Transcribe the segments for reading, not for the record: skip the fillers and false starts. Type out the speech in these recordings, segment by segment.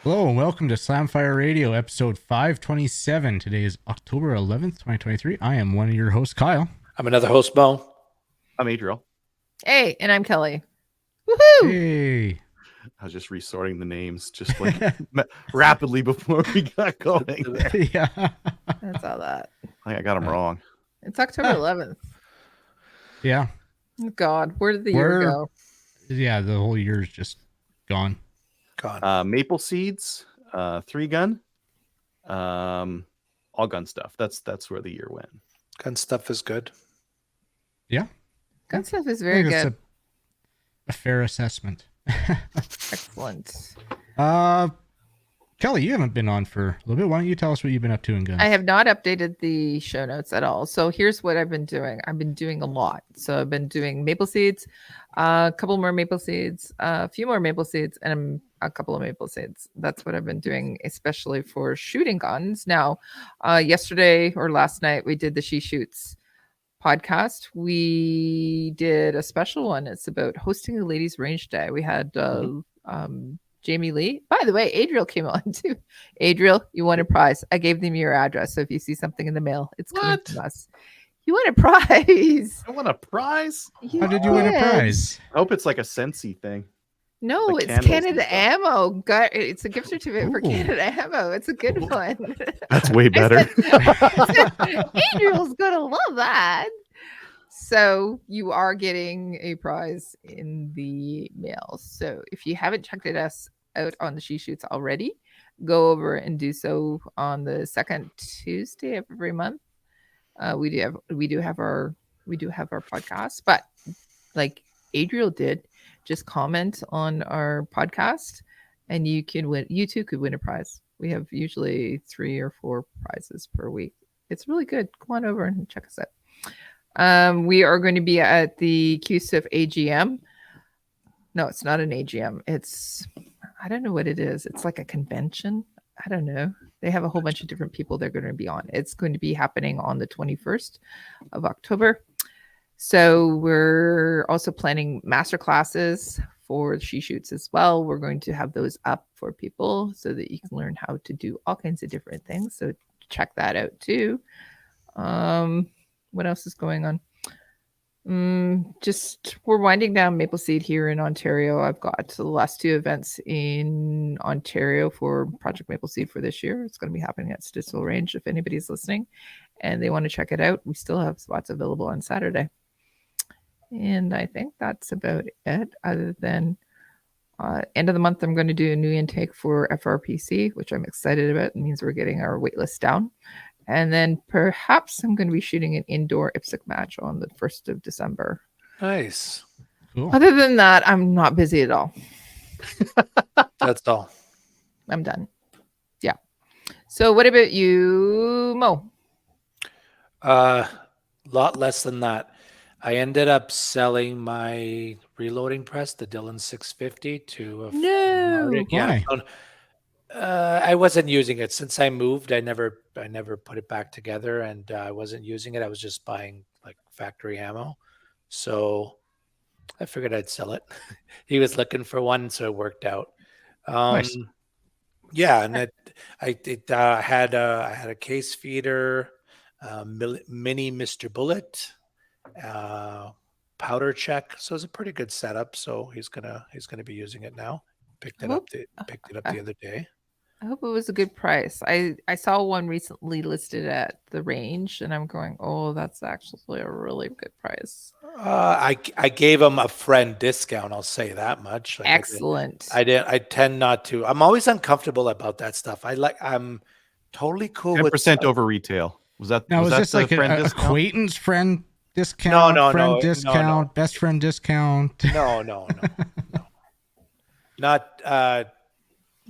Hello and welcome to Slamfire Radio, episode 527. Today is October 11th, 2023. I am one of your hosts, Kyle. I'm another host, Mo. I'm Adriel. Hey, and I'm Kelly. Woohoo! Hey. I was just resorting the names just like rapidly before we got going. Yeah. That's all that. I think I got them wrong. It's October 11th. Yeah. God, where did the year go? Yeah, the whole year is just gone. Maple seeds, 3-gun, all gun stuff. That's where the year went. Gun stuff is good. Yeah. Gun stuff is very good. A fair assessment. Excellent. Kelly, you haven't been on for a little bit. Why don't you tell us what you've been up to in guns? I have not updated the show notes at all. So here's what I've been doing. I've been doing a lot. So I've been doing maple seeds, a couple more maple seeds, a few more maple seeds, and a couple of maple seeds. That's what I've been doing, especially for shooting guns. Now, yesterday or last night, we did the She Shoots podcast. We did a special one. It's about hosting a ladies' range day. We had Jamie Lee. By the way, Adriel came on too. Adriel, you won a prize. I gave them your address. So if you see something in the mail, it's coming from us. You won a prize. I won a prize? How did you win a prize? I hope it's like a Scentsy thing. No, like it's Canada Ammo. It's a gift certificate for Canada Ammo. It's a good one. That's way better. Adriel's going to love that. So you are getting a prize in the mail. So if you haven't checked us out on the She Shoots already, go over and do so on the second Tuesday of every month. We do have our podcast, but like Adriel did, just comment on our podcast, and you too could win a prize. We have usually 3 or 4 prizes per week. It's really good. Come on over and check us out. We are going to be at the QSIF AGM. No, it's not an AGM. I don't know what it is. It's like a convention. I don't know. They have a whole bunch of different people they're going to be on. It's going to be happening on the 21st of October. So we're also planning master classes for She Shoots as well. We're going to have those up for people so that you can learn how to do all kinds of different things. So check that out too. What else is going on? We're winding down Maple Seed here in Ontario. I've got the last 2 events in Ontario for Project Maple Seed for this year. It's going to be happening at Stittsville Range if anybody's listening and they want to check it out. We still have spots available on Saturday. And I think that's about it, other than end of the month, I'm going to do a new intake for FRPC, which I'm excited about. It means we're getting our wait list down. And then perhaps I'm going to be shooting an indoor IPSC match on the 1st of December. Nice. Cool. Other than that, I'm not busy at all. That's all. I'm done. Yeah. So what about you, Mo? Lot less than that. I ended up selling my reloading press, the Dillon 650, to a No. Why? I wasn't using it since I moved. I never put it back together, and I wasn't using it. I was just buying like factory ammo, so I figured I'd sell it. He was looking for one, so it worked out. Nice. Yeah, and I had a case feeder, mini Mr. Bullet, powder check. So it's a pretty good setup. So he's gonna be using it now. Picked it up the other day. I hope it was a good price. I saw one recently listed at the range, and I'm going, oh, that's actually a really good price. I gave him a friend discount. I'll say that much. Like Excellent. I tend not to. I'm always uncomfortable about that stuff. I'm totally cool 10% with over retail. Was that this like an acquaintance friend discount? No, discount, no. best friend discount. No. Not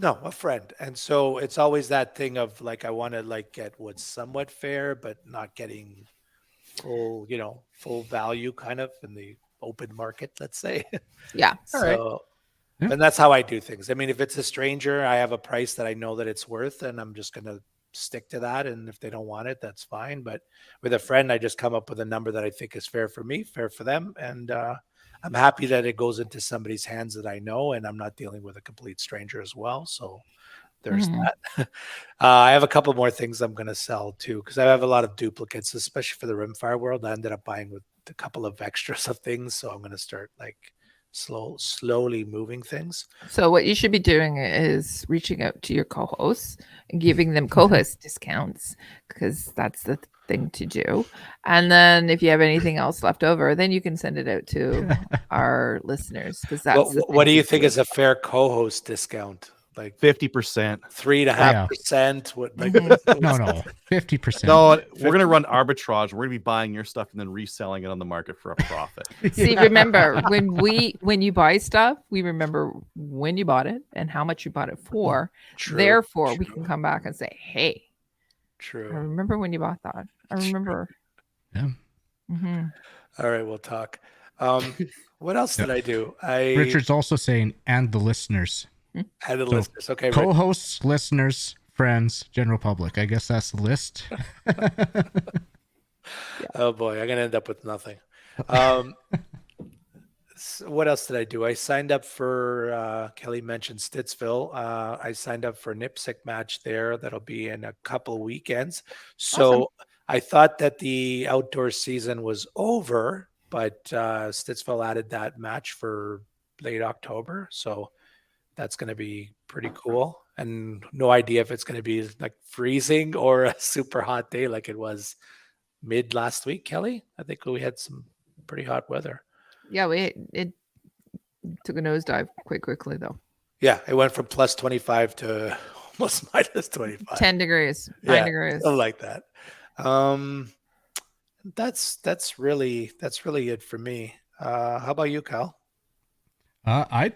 no, a friend. And so it's always that thing of like I want to like get what's somewhat fair, but not getting full value kind of in the open market, let's say. Yeah. So and that's how I do things. I mean, if it's a stranger, I have a price that I know that it's worth, and I'm just gonna stick to that. And if they don't want it, that's fine. But with a friend, I just come up with a number that I think is fair for me, fair for them. And I'm happy that it goes into somebody's hands that I know, and I'm not dealing with a complete stranger as well. So there's Mhm. that. I have a couple more things I'm going to sell too, because I have a lot of duplicates, especially for the rimfire world. I ended up buying with a couple of extras of things, so I'm going to start like slowly moving things. So what you should be doing is reaching out to your co-hosts and giving them co-host discounts, because that's the thing to do. And then if you have anything else left over, then you can send it out to our listeners, because that's the What do thing you to think do. is a fair co-host discount? Like 50%. 3.5%? What like Mhm. No, 50%. No, we're gonna run arbitrage. We're gonna be buying your stuff and then reselling it on the market for a profit. See, remember when you buy stuff, we remember when you bought it and how much you bought it for. True, Therefore, we true. can come back and say, "Hey, I True. remember when you bought that. I remember." Yeah. hmm All right, we'll talk. What else did I do? Richard's also saying, and the listeners. had the So, listeners. Okay, Rich. Co-hosts, listeners, friends, general public. I guess that's the list. Oh boy, I'm gonna end up with nothing. What else did I do? I signed up for Kelly mentioned Stittsville. I signed up for a NIPSC match there. That'll be in a couple weekends. So Awesome. I thought that the outdoor season was over, but Stittsville added that match for late October. So that's going to be pretty cool. And no idea if it's going to be like freezing or a super hot day like it was mid last week, Kelly. I think we had some pretty hot weather. Yeah, it took a nosedive quite quickly though. Yeah, it went from plus 25 to almost minus 25. 10 degrees, Yeah, 9 degrees. something like that. That's really it for me. How about you, Kyle? I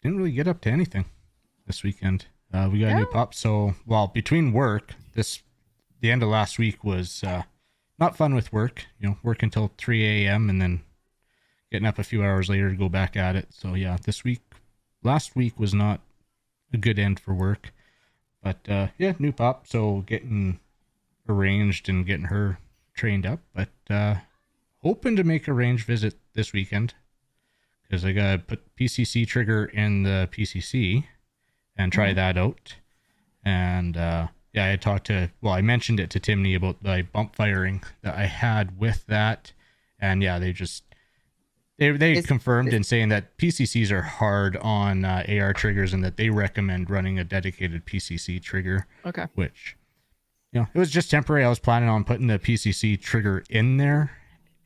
didn't really get up to anything this weekend. We got a new No? pup, so between work, the end of last week was not fun with work. Work until 3 a.m. and then getting up a few hours later to go back at it. So yeah, last week was not a good end for work. But yeah, new pup, so getting arranged and getting her trained up. But hoping to make a range visit this weekend, because I gotta put PCC trigger in the PCC and try that out. And yeah, I mentioned it to Timney about the bump firing that I had with that. And yeah, they confirmed in saying that PCCs are hard on AR triggers and that they recommend running a dedicated PCC trigger. Okay. Which, it was just temporary. I was planning on putting the PCC trigger in there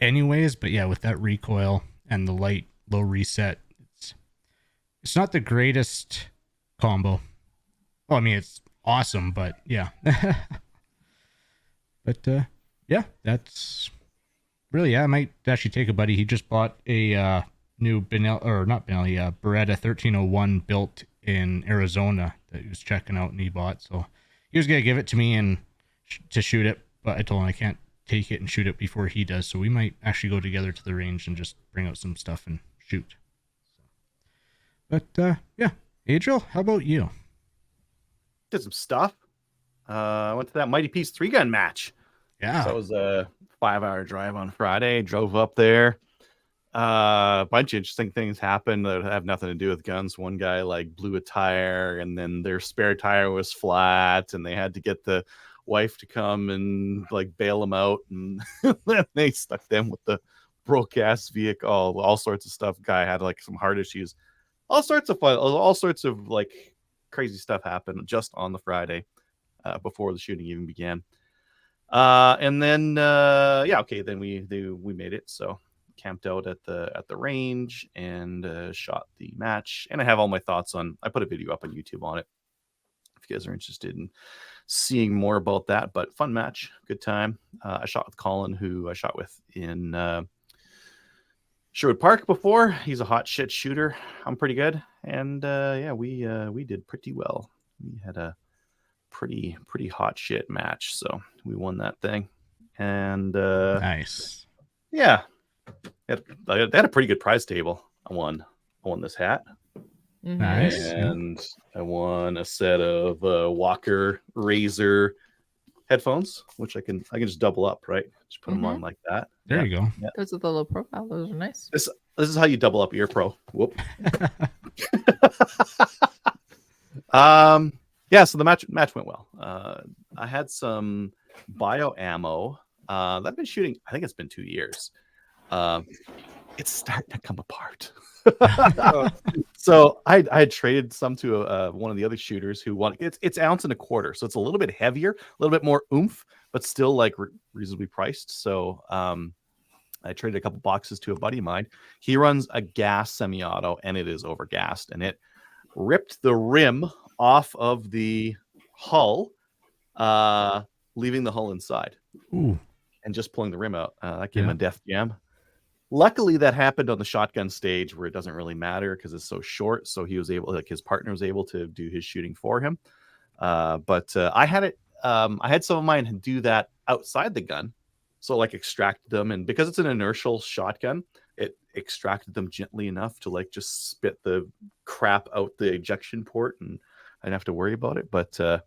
anyways, but yeah, with that recoil and the low reset, it's not the greatest combo. Well, I mean, it's awesome, but yeah. But yeah, that's really, I might actually take a buddy. He just bought a new Beretta 1301 built in Arizona that he was checking out, and he bought. So he was gonna give it to me and to shoot it, but I told him I can't take it and shoot it before he does. So we might actually go together to the range and just bring out some stuff and shoot. But yeah, Adriel, how about you? Did some stuff. I went to that Mighty Peace 3-gun match. Yeah. So it was a 5-hour drive on Friday. Drove up there. A bunch of interesting things happened that have nothing to do with guns. One guy blew a tire, and then their spare tire was flat, and they had to get the wife to come and bail them out, and then they stuck them with the broke ass vehicle, all sorts of stuff. Guy had some heart issues, all sorts of fun, all sorts of crazy stuff happened just on the Friday before the shooting even began. And then then we made it. So camped out at the range and shot the match. And I have all my thoughts I put a video up on YouTube on it if you guys are interested in seeing more about that. But fun match, good time. I shot with Colin, who I shot with in Sherwood Park before. He's a hot shit shooter. I'm pretty good. And yeah, we did pretty well. We had a pretty hot shit match, so we won that thing. And nice. Yeah, they had a pretty good prize table. I won this hat. Nice. And I won a set of Walker Razor headphones, which I can just double up, right? Just put them on like that. There you go. Yeah. Those are the low profile. Those are nice. This is how you double up Ear Pro. Whoop. Yeah, so the match went well. I had some bio ammo that I've been shooting. I think it's been 2 years. It's starting to come apart. So I had traded some to one of the other shooters who wanted it's ounce and a quarter, so it's a little bit heavier, a little bit more oomph, but still like reasonably priced. So I traded a couple boxes to a buddy of mine. He runs a gas semi-auto, and it is overgassed, and it ripped the rim off of the hull, leaving the hull inside. Ooh. And just pulling the rim out. That gave him a death jam. Luckily, that happened on the shotgun stage where it doesn't really matter because it's so short. So he was able, like his partner was able to do his shooting for him. But I had it. I had some of mine do that outside the gun, so like extracted them, and because it's an inertial shotgun, it extracted them gently enough to like just spit the crap out the ejection port, and I didn't have to worry about it. But I'm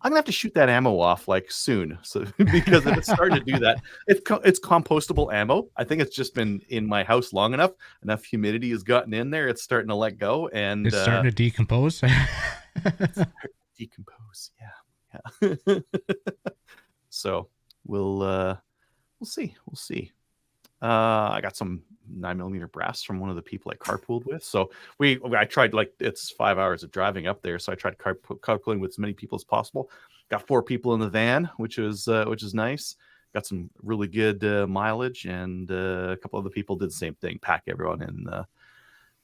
gonna have to shoot that ammo off like soon, so because if it's starting to do that, it's compostable ammo. I think it's just been in my house long enough humidity has gotten in there, it's starting to let go, and It's starting to decompose. Decompose, yeah. So we'll see. I got some 9mm brass from one of the people I carpooled with. So I tried, like, it's 5 hours of driving up there, so I tried carpooling with as many people as possible. Got 4 people in the van, which is nice. Got some really good mileage, and a couple other people did the same thing. Pack everyone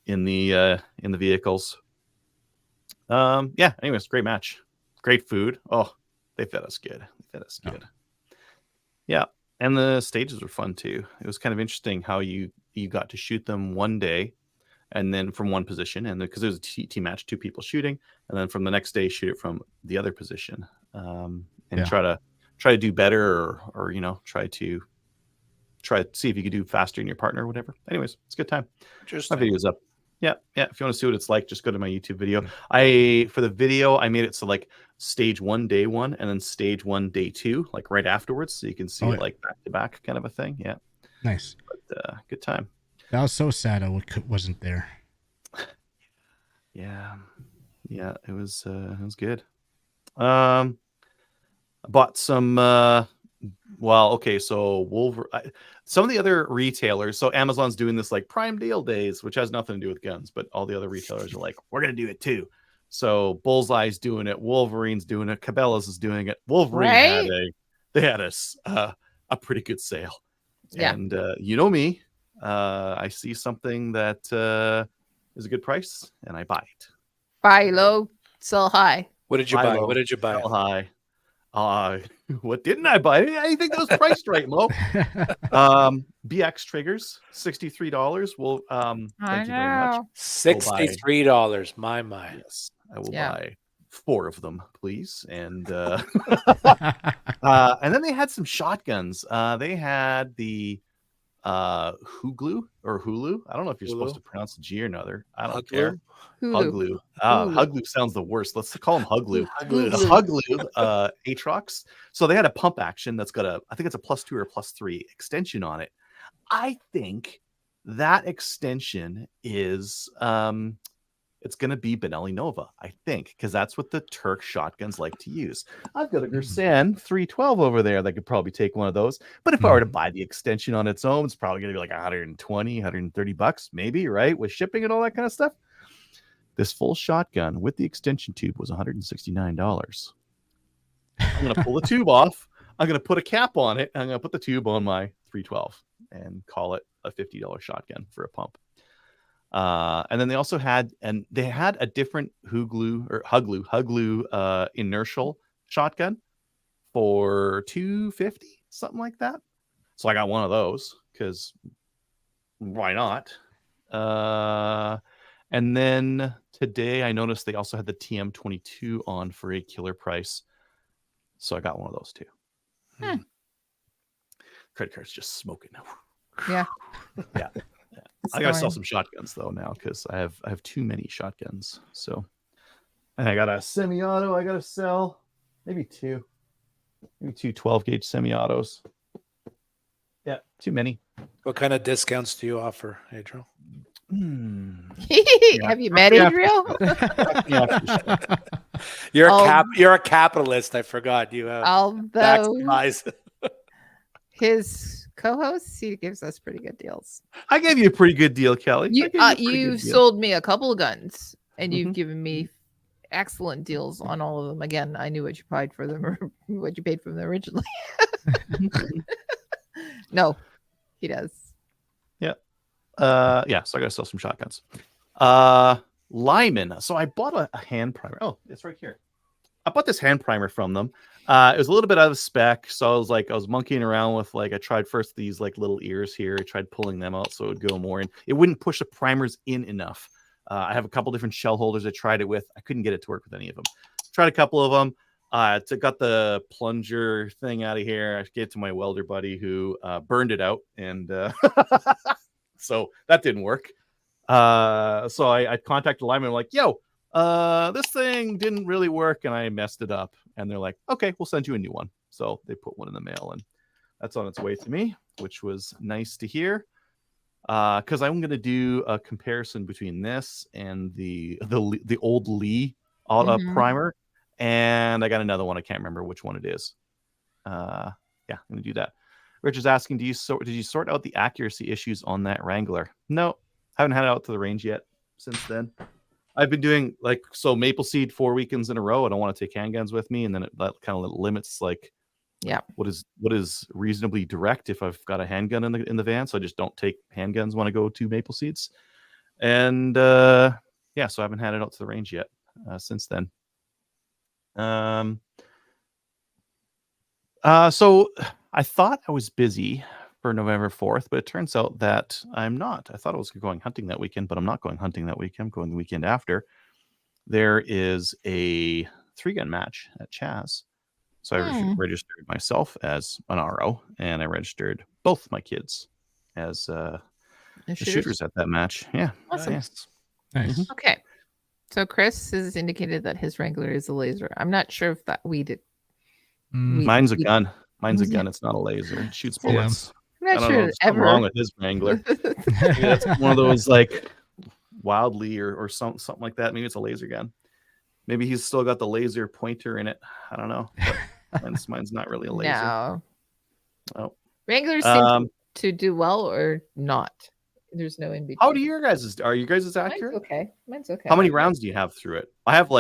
in the vehicles. Yeah. Anyways, great match, great food. Oh, they fed us good. Yeah. And the stages were fun too. It was kind of interesting how you got to shoot them one day, and then from one position, and because it was a team match, 2 people shooting, and then from the next day shoot it from the other position, and try to do better, or try to see if you could do faster in your partner or whatever. Anyways, it's a good time. Interesting. My video's up. Yeah. If you want to see what it's like, just go to my YouTube video. For the video, I made it so like stage 1, day 1, and then stage 1, day 2, like right afterwards, so you can see it like back to back kind of a thing. Yeah. Nice. But good time. That was so sad I wasn't there. Yeah. It was good. I bought some. So some of the other retailers. So Amazon's doing this like Prime Deal Days, which has nothing to do with guns, but all the other retailers are like, we're gonna do it too. So Bullseye's doing it, Wolverine's doing it, Cabela's is doing it. Wolverine had a pretty good sale. Yeah. And you know me, I see something that is a good price, and I buy it. Buy low, sell high. What did you buy? What did you buy? Sell high. What didn't I buy? I think that was priced right, Mo. BX triggers, $63. Well, thank you very much. $63. My. Yes, I will buy 4 of them, please. And and then they had some shotguns. They had the Huglu or Hulu. I don't know if you're supposed to pronounce the G or another. I don't care. Huglu. Huglu sounds the worst. Let's call them Huglu. Huglu Atrox. So they had a pump action that's got I think it's a +2 or +3 extension on it. I think that extension is it's going to be Benelli Nova, I think, because that's what the Turk shotguns like to use. I've got a Gersan 312 over there that could probably take one of those. But if I were to buy the extension on its own, it's probably going to be like $120, $130, maybe, right? With shipping and all that kind of stuff. This full shotgun with the extension tube was $169. I'm going to pull the tube off. I'm going to put a cap on it. And I'm going to put the tube on my 312 and call it a $50 shotgun for a pump. And then they also had a different Huglu inertial shotgun for $250, something like that. So I got one of those because why not? And then today I noticed they also had the TM22 on for a killer price. So I got one of those too. Credit card's just smoking. Yeah. Yeah. I gotta sell some shotguns though now because I have too many shotguns. So, and I got a semi-auto. I gotta sell maybe two 12-gauge semi-autos. Yeah, too many. What kind of discounts do you offer, Adriel? Have you met Yeah. Adriel? You're a capitalist. I forgot you have Although maximize. his co-hosts, he gives us pretty good deals. I gave you a pretty good deal, Kelly. You've sold me a couple of guns, and you've Mhm. given me excellent deals on all of them. Again, I knew what you paid for them, what you paid for them originally. No, he does. Yeah, so I gotta sell some shotguns. Lyman. So I bought a hand primer. Oh, it's right here. I bought this hand primer from them. It was a little bit out of spec, so I was monkeying around with I tried first these little ears here. I tried pulling them out so it would go more in. It wouldn't push the primers in enough. I have a couple different shell holders I tried it with. I couldn't get it to work with any of them. Tried a couple of them. Got the plunger thing out of here. I gave it to my welder buddy who burned it out, and so that didn't work. So I contacted Lyman, like, yo, this thing didn't really work and I messed it up. And they're like, okay, we'll send you a new one. So they put one in the mail and that's on its way to me, which was nice to hear. Because I'm going to do a comparison between this and the old Lee primer. And I got another one. I can't remember which one it is. Yeah, I'm going to do that. Rich is asking, did you sort out the accuracy issues on that Wrangler? No, haven't had it out to the range yet since then. I've been doing Maple Seed 4 weekends in a row. I don't want to take handguns with me, and then that kind of limits what is reasonably direct if I've got a handgun in the van. So I just don't take handguns when I go to Maple Seeds. And so I haven't had it out to the range yet since then. So I thought I was busy for November 4th, but it turns out that I'm not. I thought I was going hunting that weekend, but I'm not going hunting that weekend. I'm going the weekend after. There is a 3-gun match at Chaz. So I registered myself as an RO, and I registered both my kids as the shooters at that match. Yeah. Awesome. Yes. Nice. Mhm. Okay. So Chris has indicated that his Wrangler is a laser. I'm not sure if that we did. Mine's a gun. Mine's a gun. It's not a laser. It shoots bullets. I'm not I don't sure know. Something wrong with his Wrangler. Maybe that's one of those wildly or something like that. Maybe it's a laser gun. Maybe he's still got the laser pointer in it. I don't know. But mine's not really a laser. No. Oh. Wranglers seem to do well or not. There's no in between. How do your guys? Are you guys accurate? Mine's okay. How many rounds do you have through it? I have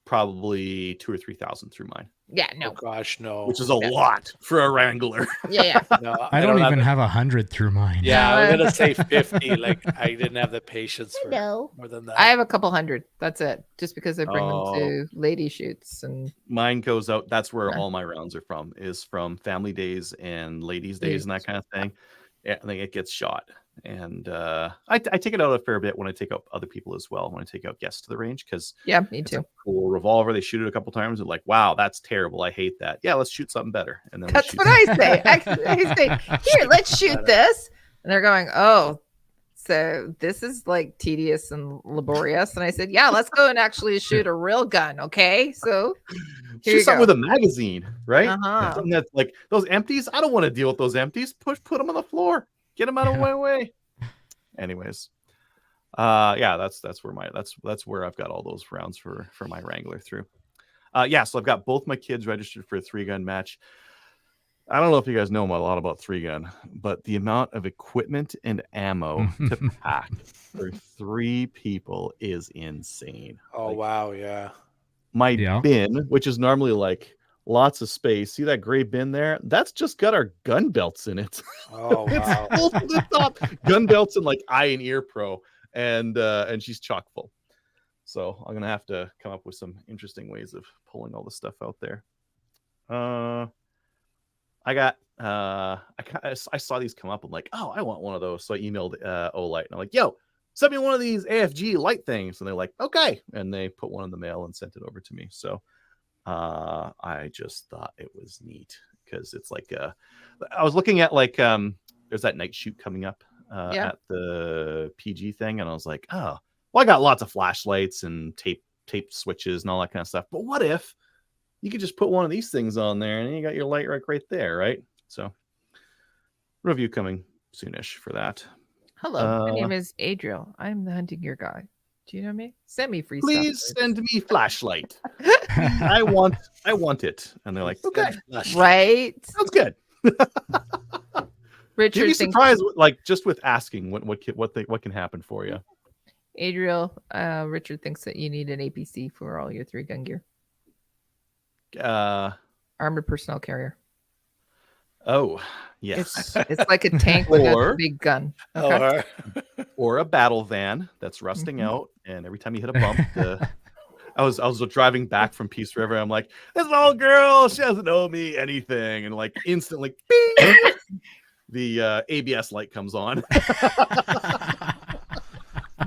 probably 2,000 or 3,000 through mine. Yeah, no. Oh gosh, no. Which is a lot for a Wrangler. Yeah. No, I don't even have 100 through mine. Yeah, I'm gonna say 50. I didn't have the patience for more than that. I have a couple hundred. That's it. Just because I bring them to lady shoots and mine goes out. That's where all my rounds are from. Is from family days and ladies' days and that kind of thing. Yeah, I think it gets shot. And I take it out a fair bit when I take out other people as well. When I take out guests to the range, because me too. It's a cool revolver. They shoot it a couple times. They're like, "Wow, that's terrible. I hate that." Yeah, let's shoot something better. And then that's what I say. I say, "Here, let's shoot this." And they're going, "Oh, so this is tedious and laborious." And I said, "Yeah, let's go and actually shoot a real gun, okay?" So shoot something with a magazine, right? Something that's those empties. I don't want to deal with those empties. Put them on the floor. Get them out of my way. Anyways, that's where I've got all those rounds for my Wrangler through. So I've got both my kids registered for a 3-gun match. I don't know if you guys know a lot about 3-gun, but the amount of equipment and ammo to pack for 3 people is insane. Oh wow, yeah. My bin, which is normally lots of space. See that gray bin there? That's just got our gun belts in it. Oh wow. It's full to the top. Gun belts and eye and ear pro, and she's chock full. So I'm gonna have to come up with some interesting ways of pulling all the stuff out there. I saw these come up. I'm like, oh, I want one of those. So I emailed Olight and I'm like, yo, send me one of these AFG light things. And they're like, okay. And they put one in the mail and sent it over to me. So I just thought it was neat because it's I was looking at there's that night shoot coming up at the PG thing, and I was like, oh, well, I got lots of flashlights and tape switches and all that kind of stuff. But what if you could just put one of these things on there and you got your light right there, right? So review coming soonish for that. Hello, my name is Adriel. I'm the hunting gear guy. Do you know me? Send me free Please stuff. send me flashlight. I want it. And they're like, okay, Right? sounds good. Richard You'd be thinks surprised, like just with asking what can happen for you. Adriel, Richard thinks that you need an APC for all your 3-gun gear. Armored personnel carrier. Oh, yes. It's like a tank with a Or- big gun. Okay. Or a battle van that's rusting out, and every time you hit a bump, I was driving back from Peace River. I'm like, this old girl, she doesn't owe me anything, and like instantly, bing, the ABS light comes on.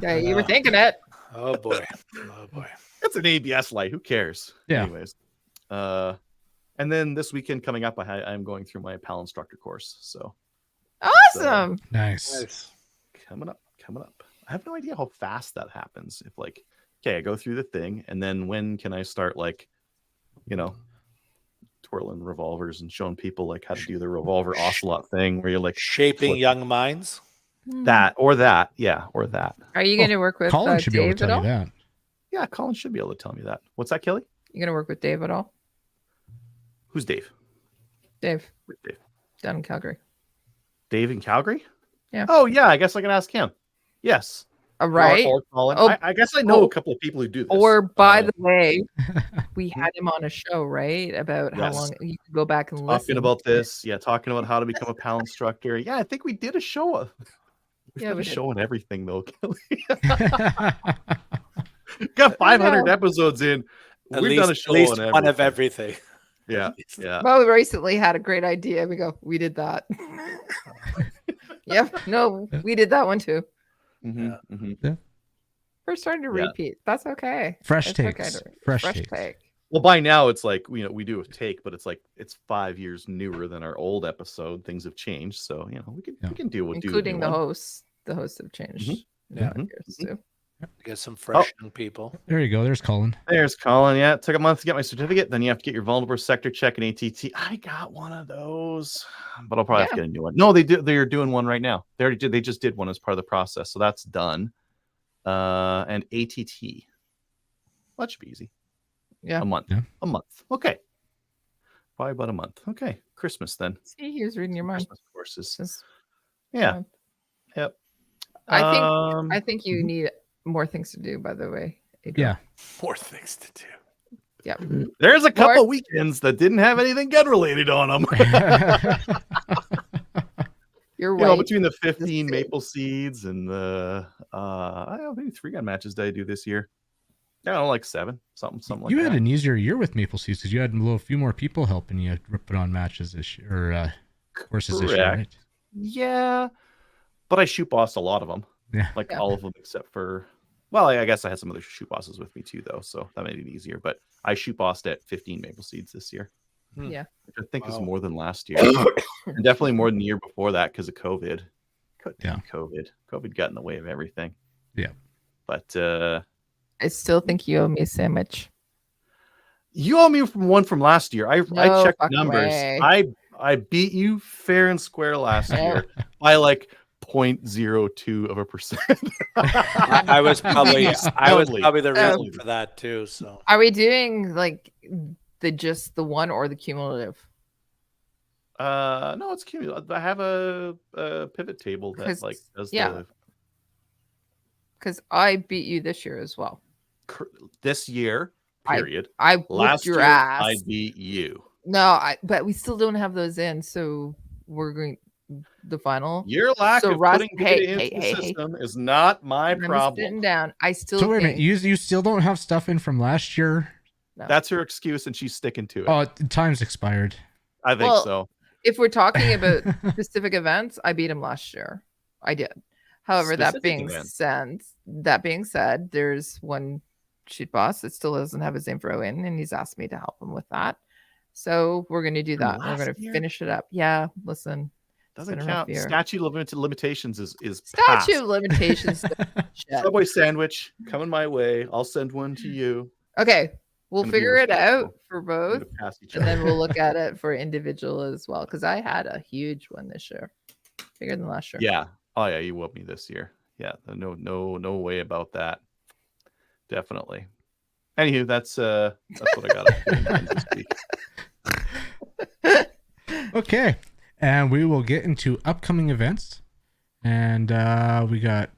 Yeah, you were thinking it. Oh boy. It's an ABS light. Who cares? Yeah. Anyways, and then this weekend coming up, I'm going through my PAL instructor course. So Awesome. Nice. coming up. I have no idea how fast that happens. If like, okay, I go through the thing, and then when can I start like, twirling revolvers and showing people like how to do the revolver ocelot thing, where you're like Shaping flip- young minds. that or that, yeah, or that. Are you going to work with Colin should be able Dave to at tell all? you that. Yeah, Colin should be able to tell me that. What's that, Kelly? You going to work with Dave at all? Who's Dave? Dave, Where's Dave? down in Calgary. Dave in Calgary? Yeah. Oh yeah, I guess I can ask him. Yes. All right. Or Colin. Oh, I guess I know a couple of people who do this. Or by the way, we had him on a show, right? About how Yes. long you could go back and listen. talking about this, talking about how to become a PAL instructor. Yeah, I think we did a show. We've Yeah, done we a did. show on everything though, Kelly. Got 500 episodes in. We've done a show at least on one of everything. everything. Yeah, yeah. Well, we recently had a great idea. We go, we did that. Yep. No, we did that one too. Mm-hmm, mm-hmm. We're starting to Yeah. repeat. That's okay. Fresh It's okay takes. to- Fresh fresh takes. take. Well, by now it's like we do a take, but it's like it's 5 years newer than our old episode. Things have changed, so we can deal with Including the hosts. The hosts have changed. Yeah. Years too. Get some fresh young people. There you go. There's Colin. There's Colin. Yeah, it took a month to get my certificate. Then you have to get your vulnerable sector check and ATT. I got one of those, but I'll probably have to get a new one. No, they're doing one right now. They already did. They just did one as part of the process, so that's done. And ATT. Well, that should be easy. Yeah. A month. Yeah. A month. Okay. Probably about a month. Okay. Christmas then. See, he was reading your mind. Christmas courses. Just- Yeah. Yep. I think you need more things to do, by the way. Adrian. Yeah. More things to do. Yeah. There's a couple weekends that didn't have anything gun related on them. You're right. Between the 15 same. maple seeds and the I don't know, maybe 3-gun matches did I do this year? I don't know, like 7, something like You that. had an easier year with Maple Seeds because you had a few more people helping you put on matches this year, or courses this year, Correct. right? Yeah, but I shoot bossed a lot of them. Yeah. Like Yeah. all of them except for, well, I guess I had some other shoot bosses with me too, though, so that made it easier. But I shoot bossed at 15 maple seeds this year. Yeah. Which I think is Wow. more than last year, and definitely more than the year before that because of COVID. COVID got in the way of everything. Yeah. But I still think you owe me a sandwich. you owe me one from last year. I No checked fucking numbers. way. I beat you fair and square last Yeah. year by like 0.02%. I was probably Soundly. the reason for that too. So Are we doing like just the one or the cumulative? No, it's cumulative. I have a pivot table that 'Cause- like does yeah. Because I beat you this year as well. this year period. I whooped Last your year ass. I beat you. No, but we still don't have those in, so we're going the final. Your lack So of Russ, putting hey, data into hey, the hey. system is not my I'm problem. sitting down. I still So wait a think minute, you still don't have stuff in from last year? no. That's her excuse, and she's sticking to it. Oh, time's expired. I think Well, so. If we're talking about specific events, I beat him last year. I did. However, that Specific being events. said, there's one shoot boss that still doesn't have his info in, and he's asked me to help him with that. So we're going to do From that. We're last going to year? finish it up. Yeah, listen. Doesn't been a rough count. year. Statute of limitations is Statute passed. of limitations. shit. Subway sandwich coming my way. I'll send one to you. Okay, we'll Gonna be figure it out respectful. for We're both, gonna pass each and then other. we'll look at it for individual as well. Because I had a huge one this year, bigger than last year. Yeah. Oh yeah, you whooped me this year. Yeah, no way about that. Definitely. Anywho, that's what I got up to this week. Okay, and we will get into upcoming events, and we got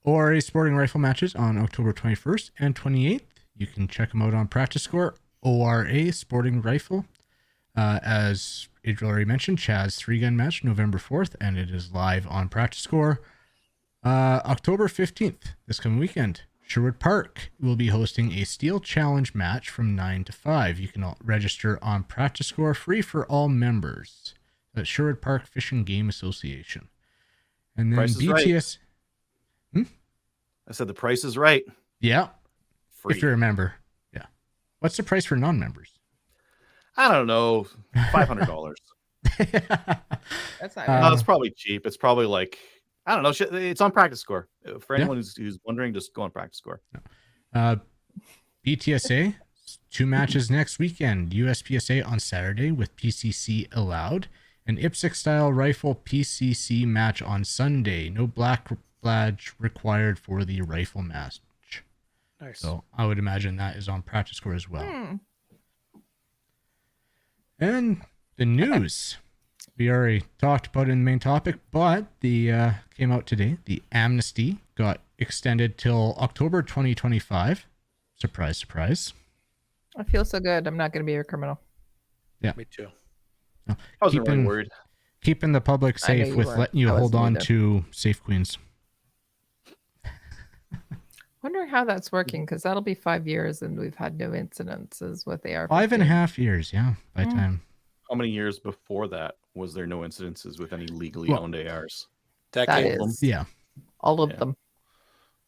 ORA sporting rifle matches on October 21st and 28th. You can check them out on Practice Score. ORA sporting rifle, as Adriel already mentioned, Chaz 3-gun match November 4th, and it is live on Practice Score. October 15th, this coming weekend, Sherwood Park will be hosting a Steel Challenge match from 9 to 5. You can register on Practice Score, free for all members. At Sherwood Park Fish and Game Association. And then Price is BTS. Right. I said the price is right. Yeah. Free. If you remember. Yeah. What's the price for non-members? I don't know, $500. That's not It's probably cheap. It's probably like, I don't know. It's on Practice Score. For anyone who's wondering, just go on Practice Score. BTSA, 2 matches next weekend. USPSA on Saturday with PCC allowed. An IPSC style rifle PCC match on Sunday. No black badge required for the rifle match. Nice. So I would imagine that is on Practice Score as well. And the news. We already talked about it in the main topic, but the came out today. The amnesty got extended till October 2025. Surprise, surprise. I feel so good. I'm not going to be a criminal. Yeah. Me too. I wasn't really worried. Keeping the public safe with letting you hold on to Safe Queens. Wonder how that's working, because that'll be 5 years and we've had no incidences with AR. 5.5 years, yeah, by time. How many years before that was there no incidences with any legally owned ARs? That Decade. is Yeah. all of them.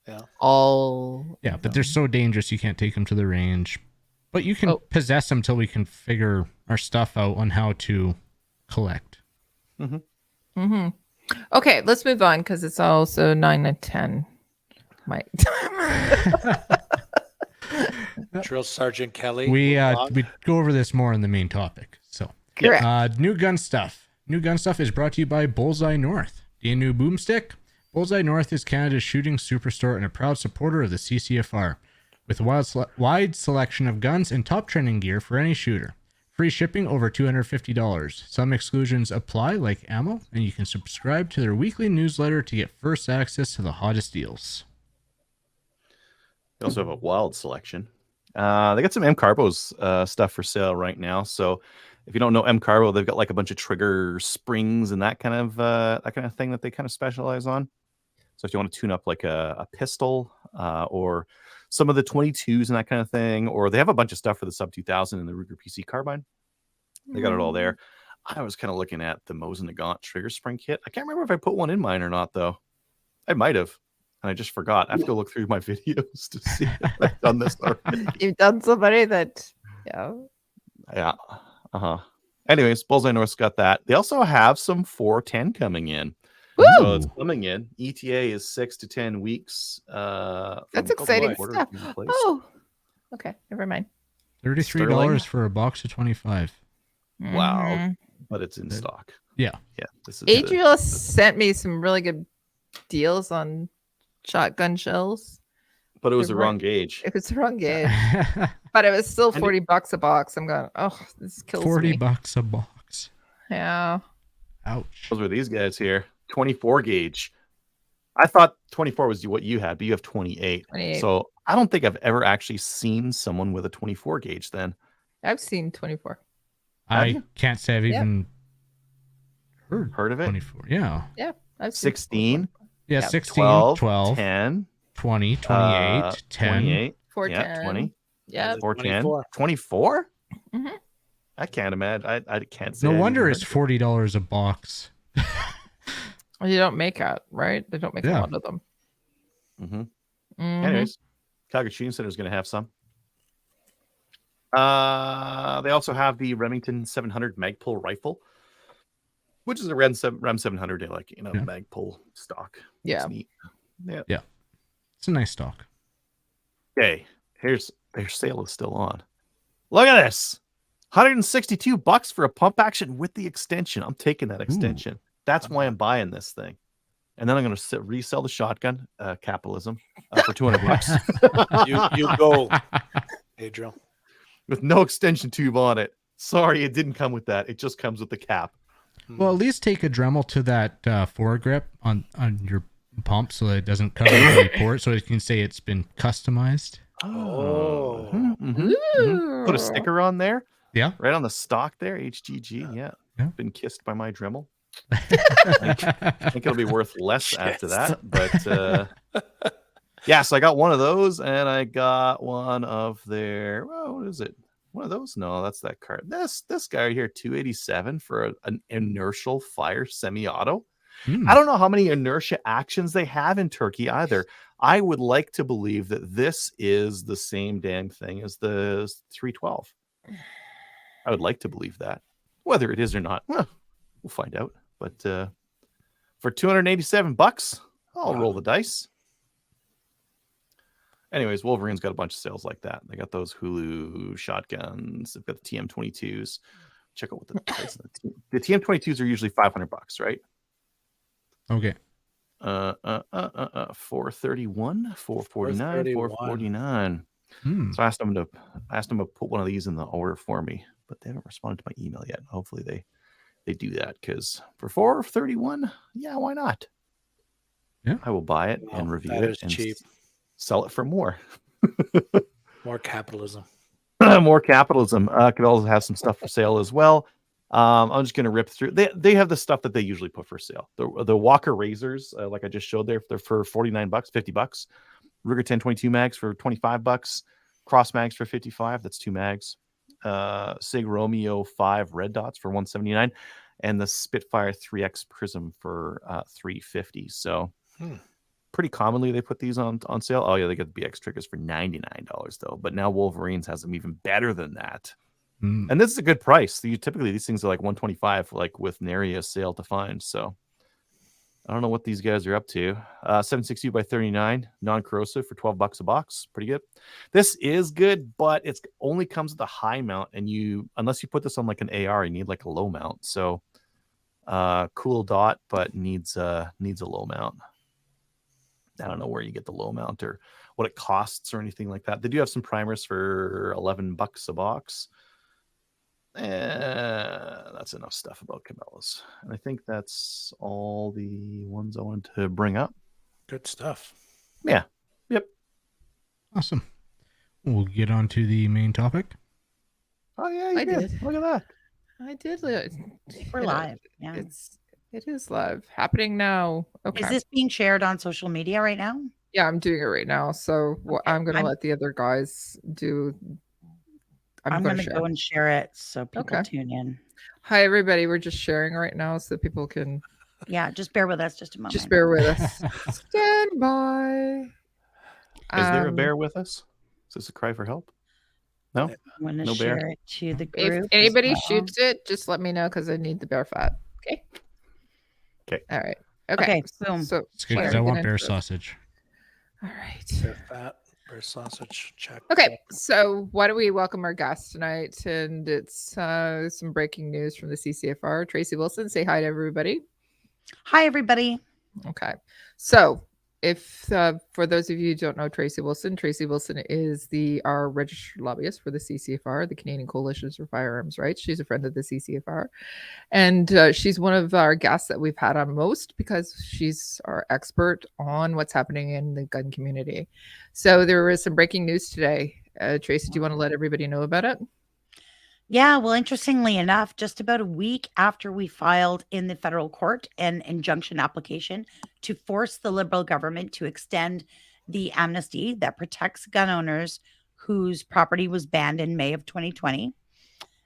Yeah. All. Yeah, but they're so dangerous you can't take them to the range. But you can possess them till we can figure our stuff out on how to collect. Okay, let's move on, because it's also 9 and 10. My Drill Sergeant Kelly. We go over this more in the main topic. So, Correct. new gun stuff. New gun stuff is brought to you by Bullseye North. Do you new boomstick? Bullseye North is Canada's shooting superstore and a proud supporter of the CCFR, with a wide selection of guns and top training gear for any shooter. Free shipping over $250. Some exclusions apply, like ammo, and you can subscribe to their weekly newsletter to get first access to the hottest deals. They also have a wild selection. They got some M Carbo's stuff for sale right now. So if you don't know M Carbo, they've got like a bunch of trigger springs and that kind of thing that they kind of specialize on. So if you want to tune up like a pistol or some of the 22s and that kind of thing, or they have a bunch of stuff for the sub 2000 and the Ruger PC carbine. They got it all there. I was kind of looking at the Mosin Nagant trigger spring kit. I can't remember if I put one in mine or not, though. I might have, and I just forgot. I have to go look through my videos to see if I've done this already. You've done so many that, Yeah. Anyways, Bullseye North's got that. They also have some 410 coming in. Woo! So it's coming in. ETA is 6 to 10 weeks. That's exciting stuff. Oh, okay. Never mind. $33 for a box of 25. Wow. But it's in stock. Yeah. Yeah. This is Adriel sent me some really good deals on shotgun shells. But it was the wrong gauge. It was the wrong gauge. But it was still $40 a box. I'm going, oh, this kills me. $40 a box. Yeah. Ouch. Those were these guys here. 24 gauge. I thought 24 was what you had, but you have 28. 28. So I don't think I've ever actually seen someone with a 24 gauge then. I've seen 24. I can't say I've even heard of it. 24. Yeah. Yeah. I've seen 16. Yeah, 16, 12, 10, 20, 28, 10. 28. 410. Yeah, 20. Yeah. 410. 24? Mm-hmm. I can't imagine. I can't say. No I've wonder even it's heard $40 a box. You don't make it, right? They don't make a lot of them. Anyways, Calgary Shooting Center is going to have some. They also have the Remington 700 Magpul rifle, which is a Rem 700, like Magpul stock. Yeah. It's neat. Yeah. Yeah. It's a nice stock. Okay, their sale is still on. Look at this. $162 for a pump action with the extension. I'm taking that extension. That's why I'm buying this thing. and then I'm going to resell the shotgun, capitalism, for $200 You go, Pedro. with no extension tube on it. Sorry, it didn't come with that. It just comes with the cap. Well, at least take a Dremel to that foregrip on your pump so that it doesn't cover the port, so it can say it's been customized. Oh. Put a sticker on there. Yeah. Right on the stock there, HGG. Yeah. Yeah. Been kissed by my Dremel. I think it'll be worth less after that. But yeah, so I got one of those, and I got one of their, well, what is it? One of those? No, that's that card. This guy right here, 287 for an inertial fire semi-auto. I don't know how many inertia actions they have in Turkey either. I would like to believe that this is the same damn thing as the 312. I would like to believe that. Whether it is or not, well, we'll find out. But for $287, I'll roll the dice. Anyways, Wolverine's got a bunch of sales like that. They got those Hulu shotguns. They've got the TM22s. Check out what the price of the TM22s are usually $500, right? Okay. 431, 449, 449. So I asked them to put one of these in the order for me, but they haven't responded to my email yet. Hopefully they do that, because for 431, yeah, why not? Yeah, I will buy it and review that it is and cheap. sell it for more. More capitalism. More capitalism. Could also have some stuff for sale as well. I'm just going to rip through. They have the stuff that they usually put for sale. The Walker razors, like I just showed there, they're for $49, $50. Ruger 1022 mags for $25. Cross mags for $55. That's 2 mags. Sig Romeo 5 red dots for $179, and the Spitfire 3X Prism for $350. So pretty commonly they put these on sale. Oh yeah, they get the BX triggers for $99 though. But now Wolverines has them even better than that. And this is a good price. Typically these things are like $125, like with nary a sale to find. So I don't know what these guys are up to. 760 by 39 non-corrosive for $12 a box. Pretty good. This is good, but it only comes with a high mount, and unless you put this on like an AR, you need like a low mount. So cool dot, but needs a low mount. I don't know where you get the low mount or what it costs or anything like that. They do have some primers for $11 a box. That's enough stuff about Cabela's. And I think that's all the ones I wanted to bring up. Good stuff. Yeah. Yep. Awesome. We'll get on to the main topic. Oh yeah, you did. Look at that. I did. We're live. Yeah. It is live, happening now. Okay. Is this being shared on social media right now? Yeah, I'm doing it right now. So I'm going to let the other guys do. I'm going to go and share it so people tune in. Hi, everybody. We're just sharing right now so people can. Yeah, just bear with us just a moment. Just bear with us. Stand by. Is there a bear with us? Is this a cry for help? No? I'm going to No share bear? it to the group. If anybody shoots it, just let me know because I need the bear fat. Okay. Okay. All right. Okay. Boom. So It's good because I want bear sausage. All right. Bear fat, bear sausage. Check. Okay, so why don't we welcome our guest tonight? And it's some breaking news from the CCFR. Tracey Wilson, say hi to everybody. Hi, everybody. Okay, so if for those of you who don't know Tracey Wilson is our registered lobbyist for the CCFR, the Canadian Coalition for Firearms Rights. She's a friend of the CCFR, and she's one of our guests that we've had on most because she's our expert on what's happening in the gun community. So there was some breaking news today. Tracey, do you want to let everybody know about it? Yeah, well, interestingly enough, just about a week after we filed in the federal court an injunction application to force the Liberal government to extend the amnesty that protects gun owners whose property was banned in May of 2020,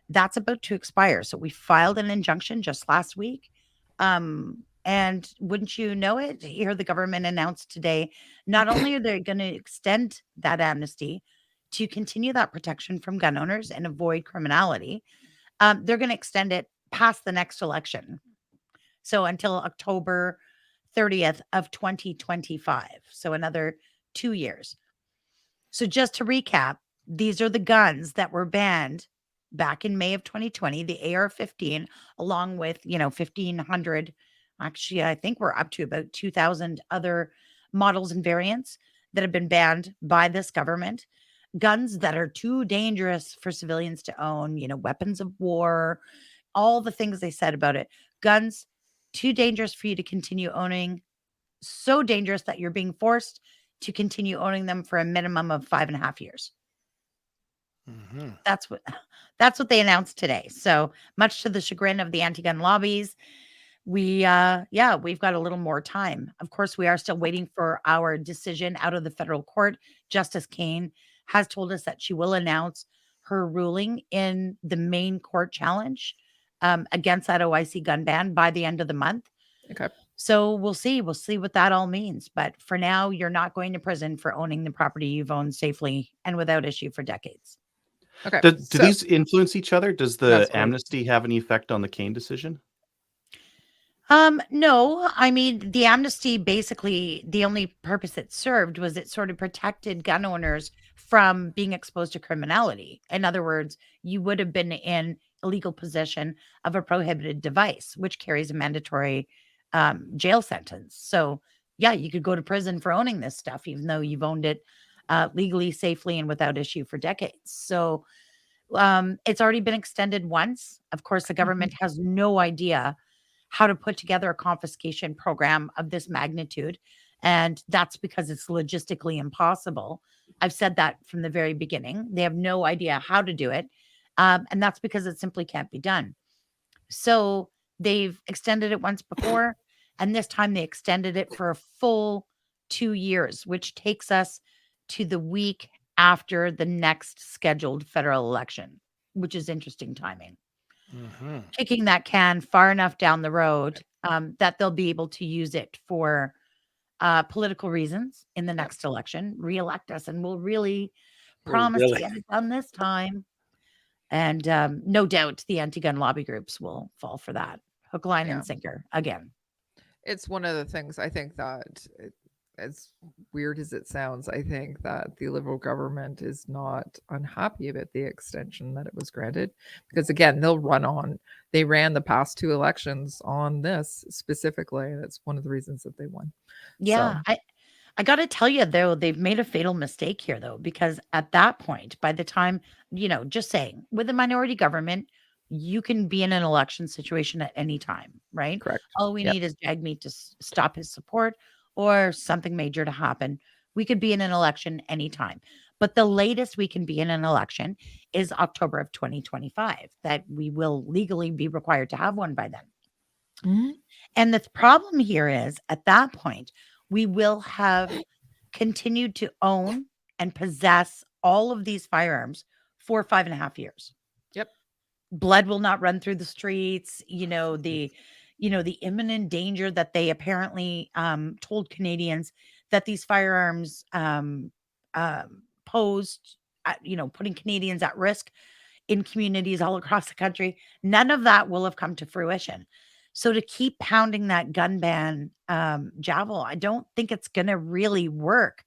that's about to expire. So we filed an injunction just last week. And wouldn't you know it, here the government announced today, not only are they going to extend that amnesty to continue that protection from gun owners and avoid criminality, they're going to extend it past the next election. So until October 30th of 2025. So another 2 years. So just to recap, these are the guns that were banned back in May of 2020, the AR-15, along with, 1,500 Actually, I think we're up to about 2,000 other models and variants that have been banned by this government. Guns that are too dangerous for civilians to own, weapons of war, all the things they said about it. Guns too dangerous for you to continue owning, so dangerous that you're being forced to continue owning them for a minimum of 5.5 years. Mm-hmm. That's what they announced today. So much to the chagrin of the anti-gun lobbies, we've got a little more time. Of course, we are still waiting for our decision out of the federal court. Justice Kane has told us that she will announce her ruling in the main court challenge against that OIC gun ban by the end of the month. Okay. So we'll see what that all means. But for now, you're not going to prison for owning the property you've owned safely and without issue for decades. Okay. Do these influence each other? Does the That's what amnesty have any effect on the Kane decision? No, I mean, the amnesty, basically the only purpose it served was it sort of protected gun owners from being exposed to criminality. In other words, you would have been in illegal possession of a prohibited device, which carries a mandatory jail sentence. So yeah, you could go to prison for owning this stuff, even though you've owned it legally, safely, and without issue for decades. So it's already been extended once. Of course, the government has no idea how to put together a confiscation program of this magnitude. And that's because it's logistically impossible. I've said that from the very beginning. They have no idea how to do it. And that's because it simply can't be done. So they've extended it once before. And this time they extended it for a full 2 years, which takes us to the week after the next scheduled federal election, which is interesting timing. Mm-hmm. Kicking that can far enough down the road that they'll be able to use it for political reasons in the next election, reelect us, and we'll really promise to get it done this time. And no doubt the anti-gun lobby groups will fall for that. Hook, line, Yeah. and sinker again. It's one of the things I think that, as weird as it sounds, I think that the Liberal government is not unhappy about the extension that it was granted. Because again, they ran the past 2 elections on this specifically. And it's one of the reasons that they won. Yeah, So, I got to tell you, though, they've made a fatal mistake here, though, because at that point, by the time, just saying, with a minority government, you can be in an election situation at any time, right? correct. All we Yep. need is Jagmeet to stop his support or something major to happen. We could be in an election anytime. But the latest we can be in an election is October of 2025, that we will legally be required to have one by then. Mhm. And the problem here is at that point, we will have continued to own and possess all of these firearms for 5.5 years. Yep. Blood will not run through the streets. The imminent danger that they apparently told Canadians that these firearms posed, putting Canadians at risk in communities all across the country. None of that will have come to fruition. So to keep pounding that gun ban javel, I don't think it's going to really work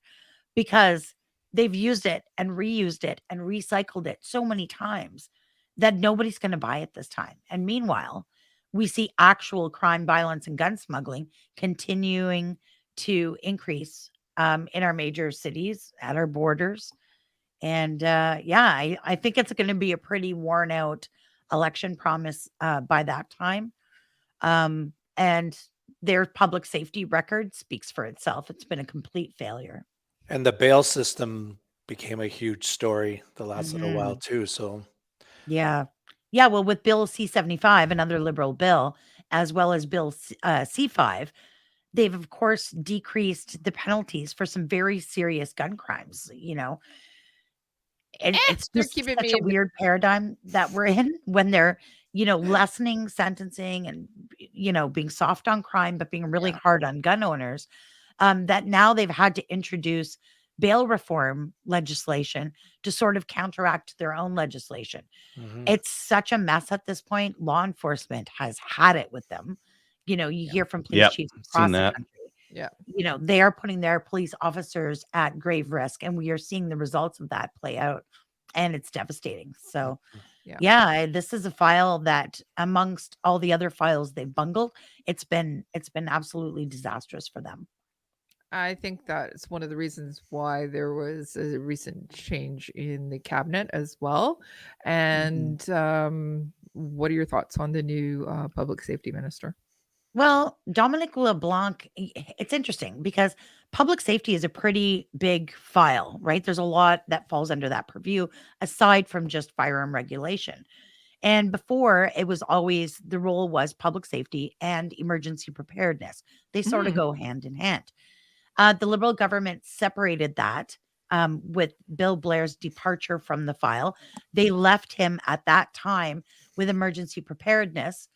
because they've used it and reused it and recycled it so many times that nobody's going to buy it this time. And meanwhile, we see actual crime, violence, and gun smuggling continuing to increase in our major cities, at our borders. And I think it's going to be a pretty worn out election promise by that time. And their public safety record speaks for itself. It's been a complete failure. And the bail system became a huge story the last little while Mhm. too. So Yeah. Yeah. Well, with Bill C-75, another liberal bill, as well as Bill C-5, they've, of course, decreased the penalties for some very serious gun crimes, And it's They're just keeping such me a in the- weird paradigm that we're in when they're, lessening sentencing and, being soft on crime, but being really Yeah. hard on gun owners. That now they've had to introduce bail reform legislation to sort of counteract their own legislation. mhm. It's such a mess at this point. Law enforcement has had it with them. You hear from police Yep, chiefs seen across the that. country. Yeah. They are putting their police officers at grave risk, and we are seeing the results of that play out, and it's devastating. So Yeah, this is a file that amongst all the other files they've bungled, it's been absolutely disastrous for them. I think that's one of the reasons why there was a recent change in the cabinet as well. And what are your thoughts on the new public safety minister? Well, Dominic LeBlanc, it's interesting because public safety is a pretty big file, right? There's a lot that falls under that purview aside from just firearm regulation. And before, it was always the role was public safety and emergency preparedness. They sort of go hand in hand. The Liberal government separated that with Bill Blair's departure from the file. They left him at that time with emergency preparedness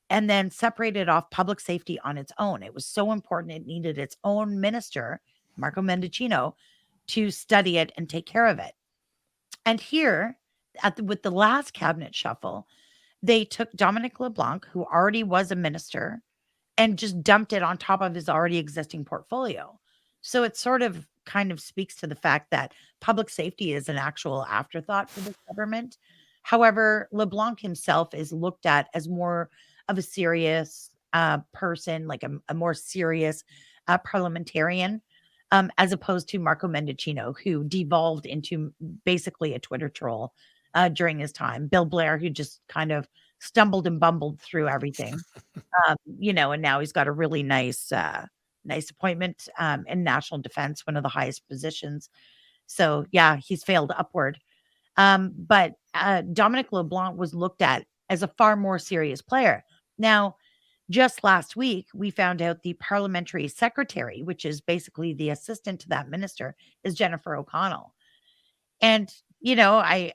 and then separated off public safety on its own. It was so important, it needed its own minister, Marco Mendicino, to study it and take care of it. And here, with the last cabinet shuffle, they took Dominic LeBlanc, who already was a minister, and just dumped it on top of his already existing portfolio. So it sort of kind of speaks to the fact that public safety is an actual afterthought for this government. However, LeBlanc himself is looked at as more of a serious person, like a more serious parliamentarian, as opposed to Marco Mendicino, who devolved into basically a Twitter troll during his time. Bill Blair, who just kind of stumbled and bumbled through everything. And now he's got a really nice appointment in national defense, one of the highest positions. So yeah, he's failed upward. But Dominic LeBlanc was looked at as a far more serious player. Now, just last week, we found out the parliamentary secretary, which is basically the assistant to that minister, is Jennifer O'Connell. And I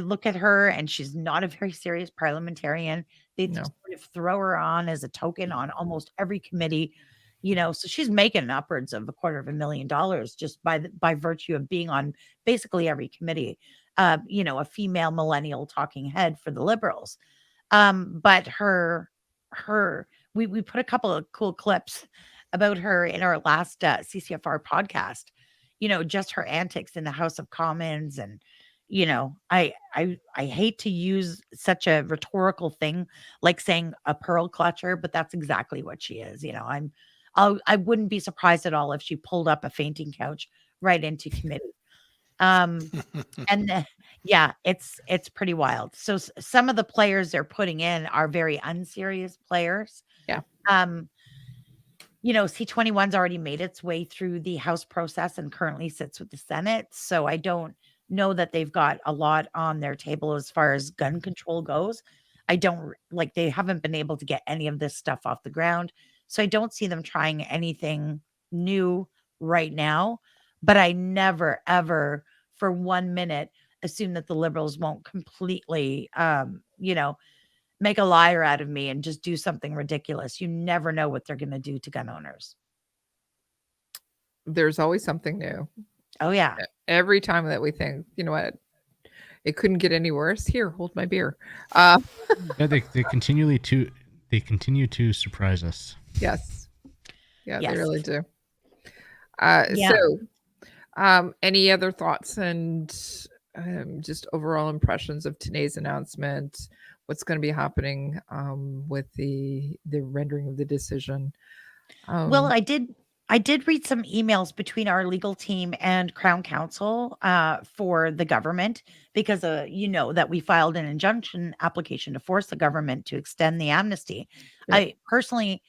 look at her and she's not a very serious parliamentarian. They No. just sort of throw her on as a token on almost every committee, so she's making upwards of $250,000 just by virtue of being on basically every committee. A female millennial talking head for the Liberals. But we put a couple of cool clips about her in our last CCFR podcast. Just her antics in the House of Commons. And I hate to use such a rhetorical thing like saying a pearl clutcher, but that's exactly what she is. I wouldn't be surprised at all if she pulled up a fainting couch right into committee. And yeah, it's pretty wild. So some of the players they're putting in are very unserious players. Yeah. C21's already made its way through the House process and currently sits with the Senate. So I don't know that they've got a lot on their table as far as gun control goes. They haven't been able to get any of this stuff off the ground. So I don't see them trying anything new right now. But I never, ever for 1 minute assume that the Liberals won't completely, make a liar out of me and just do something ridiculous. You never know what they're going to do to gun owners. There's always something new. Oh, yeah. Every time that we think, you know what, it couldn't get any worse. Here, hold my beer. Yeah, they continue to surprise us. Yes. Yeah, Yes. they really do. Yeah. So, any other thoughts and just overall impressions of today's announcement? What's going to be happening with the rendering of the decision? Well, I did read some emails between our legal team and Crown Counsel for the government because that we filed an injunction application to force the government to extend the amnesty. Yeah. I personally,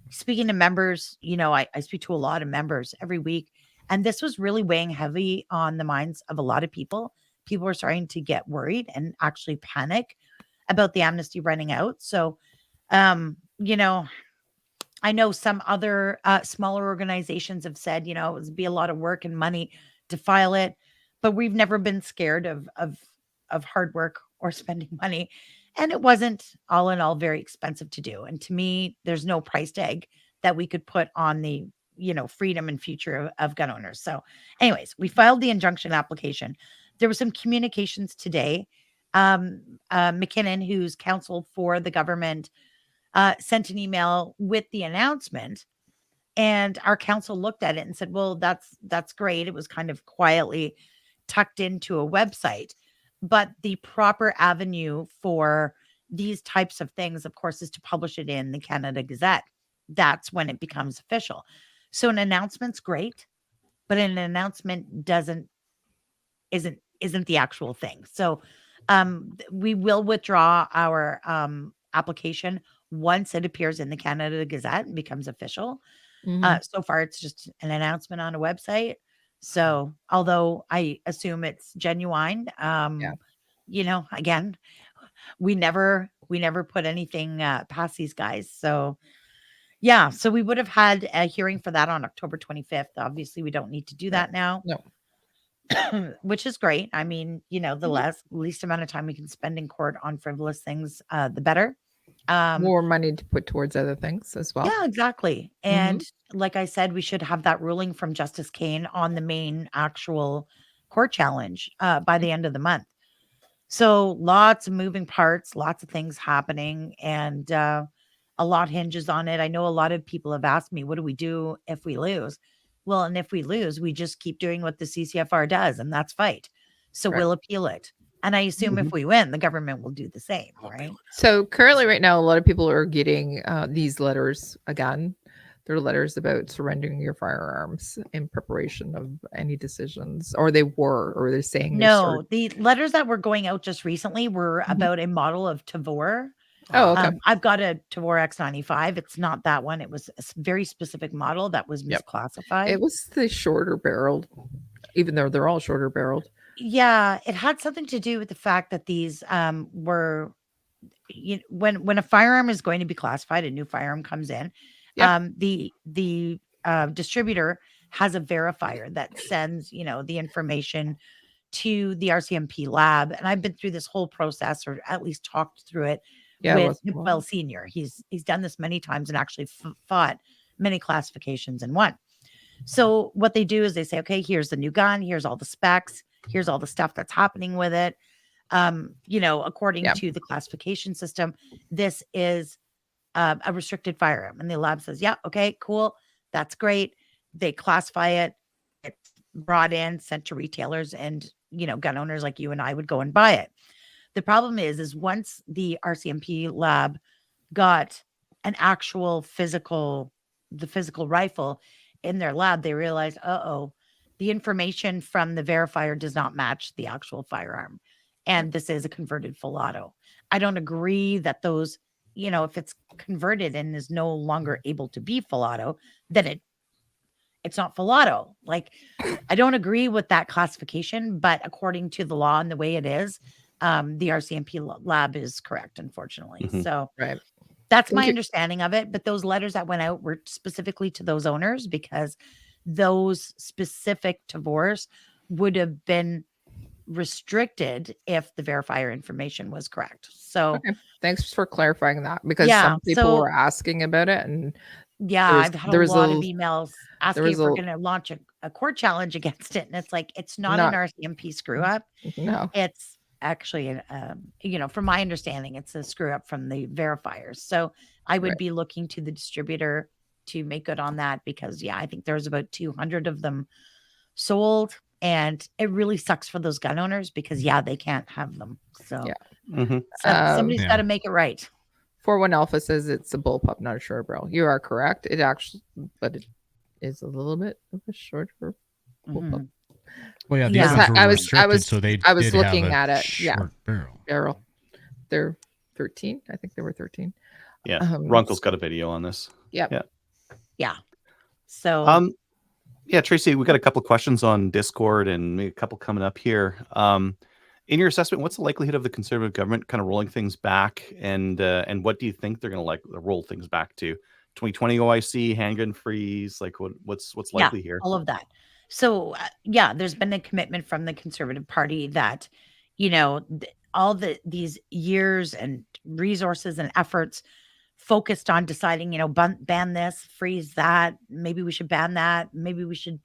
speaking to members, I speak to a lot of members every week, and this was really weighing heavy on the minds of a lot of people. People are starting to get worried and actually panic about the amnesty running out. So, I know some other smaller organizations have said, it would be a lot of work and money to file it, but we've never been scared of hard work or spending money. And it wasn't all in all very expensive to do. And to me, there's no price tag that we could put on the, freedom and future of gun owners. So anyways, we filed the injunction application. There were some communications today. McKinnon, who's counsel for the government, sent an email with the announcement, and our counsel looked at it and said, well, that's great. It was kind of quietly tucked into a website. But the proper avenue for these types of things, of course, is to publish it in the Canada Gazette. That's when it becomes official. So an announcement's great, but an announcement isn't the actual thing. So we will withdraw our application once it appears in the Canada Gazette and becomes official. Mhm. So far, it's just an announcement on a website. So, although I assume it's genuine, again, we never put anything past these guys. So, yeah, so we would have had a hearing for that on October 25th. Obviously, we don't need to do that now, No. which is great. I mean, the Mhm. least amount of time we can spend in court on frivolous things, the better. More money to put towards other things as well. Yeah, exactly. Mhm. And like I said, we should have that ruling from Justice Kane on the main actual court challenge by the end of the month. So lots of moving parts, lots of things happening, and a lot hinges on it. I know a lot of people have asked me, what do we do if we lose? Well, and if we lose, we just keep doing what the CCFR does, and that's fight. So Right. we'll appeal it. And I assume if we win, the government will do the same, right? So currently, right now, a lot of people are getting these letters again. They're letters about surrendering your firearms in preparation of any decisions, or they're saying they're No, the letters that were going out just recently were Mhm. about a model of Tavor. Oh, okay. I've got a Tavor X95. It's not that one. It was a very specific model that was Yep. misclassified. It was the shorter barreled, even though they're all shorter barreled. Yeah, it had something to do with the fact that these were when a firearm is going to be classified, a new firearm comes in. Yep. The distributor has a verifier that sends the information to the RCMP lab, and I've been through this whole process, or at least talked through it Yeah, it with was Well Senior. He's done this many times and actually fought many classifications in one. So what they do is they say, okay, here's the new gun, here's all the specs, here's all the stuff that's happening with it. According Yeah. to the classification system, this is a restricted firearm. And the lab says, yeah, okay, cool. That's great. They classify it. It's brought in, sent to retailers, and, gun owners like you and I would go and buy it. The problem is once the RCMP lab got an actual the physical rifle in their lab, they realized, the information from the verifier does not match the actual firearm. And this is a converted full auto. I don't agree that those, if it's converted and is no longer able to be full auto, then it's not full auto. Like, I don't agree with that classification, but according to the law and the way it is, the RCMP lab is correct, unfortunately. Mhm. So Right. that's Thank my you. understanding of it. But those letters that went out were specifically to those owners because those specific Tavors would have been restricted if the verifier information was correct. So, Okay. Thanks for clarifying that, because yeah. some people So, were asking about it, and yeah, there was I've had a there was lot of a emails there asking was if we're a going to launch a court challenge against it. And it's like, it's not an not RCMP screw up. no. It's actually, from my understanding, it's a screw up from the verifiers. So I would Right. be looking to the distributor to make good on that because, yeah, I think there's about 200 of them sold. And it really sucks for those gun owners because, yeah, they can't have them. So Yeah. Mhm. somebody's Yeah. got to make it right. 41 Alpha says it's a bullpup, not a short barrel. You are correct. It actually, but it is a little bit of a shorter bullpup. Mhm. Well, yeah, these Yeah. ones were I restricted, was so they I was did have looking a at it. Yeah, short barrel. barrel. They're 13. I think they were 13. Yeah. Um, Runkle's got a video on this. Yep. Yeah. Yeah. So, Yeah, Tracy, we got a couple of questions on Discord and maybe a couple coming up here. In your assessment, what's the likelihood of the Conservative government kind of rolling things back, and what do you think they're going to like roll things back to? 2020 OIC, handgun freeze, like what's yeah, likely here? all of that. So, yeah, there's been a commitment from the Conservative Party that, all these years and resources and efforts focused on deciding, ban this, freeze that, maybe we should ban that, maybe we should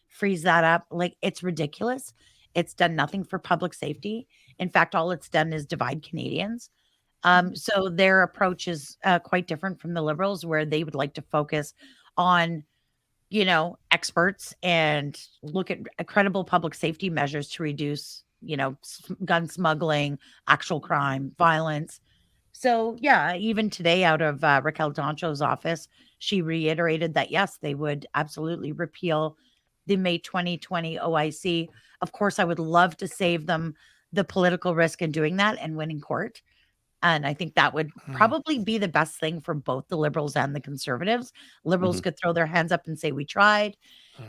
freeze that up. Like, it's ridiculous. It's done nothing for public safety. In fact, all it's done is divide Canadians. So their approach is quite different from the Liberals, where they would like to focus on experts and look at credible public safety measures to reduce gun smuggling, actual crime, violence. So, yeah, even today out of Raquel Doncho's office, she reiterated that, yes, they would absolutely repeal the May 2020 OIC. Of course, I would love to save them the political risk in doing that and winning court. And I think that would probably be the best thing for both the Liberals and the Conservatives. Liberals could throw their hands up and say, we tried.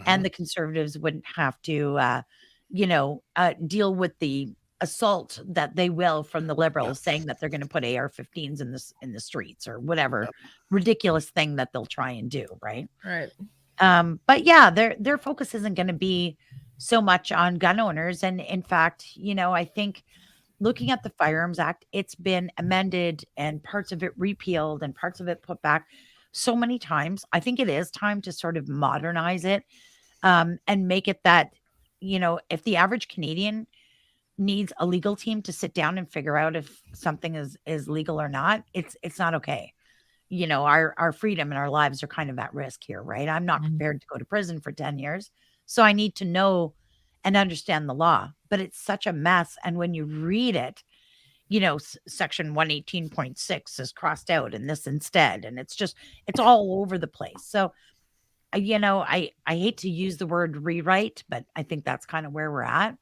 And the Conservatives wouldn't have to, deal with the assault that they will from the Liberals saying that they're going to put AR-15s in the streets or whatever ridiculous thing that they'll try and do, right? Right. But yeah, their focus isn't going to be so much on gun owners. And in fact, I think looking at the Firearms Act, it's been amended and parts of it repealed and parts of it put back so many times. I think it is time to sort of modernize it, and make it that, if the average Canadian needs a legal team to sit down and figure out if something is legal or not, it's not okay. Our freedom and our lives are kind of at risk here, right? I'm not prepared to go to prison for 10 years. So I need to know and understand the law, but it's such a mess. And when you read it, section 118.6 is crossed out and this instead, and it's all over the place. So, I hate to use the word rewrite, but I think that's kind of where we're at.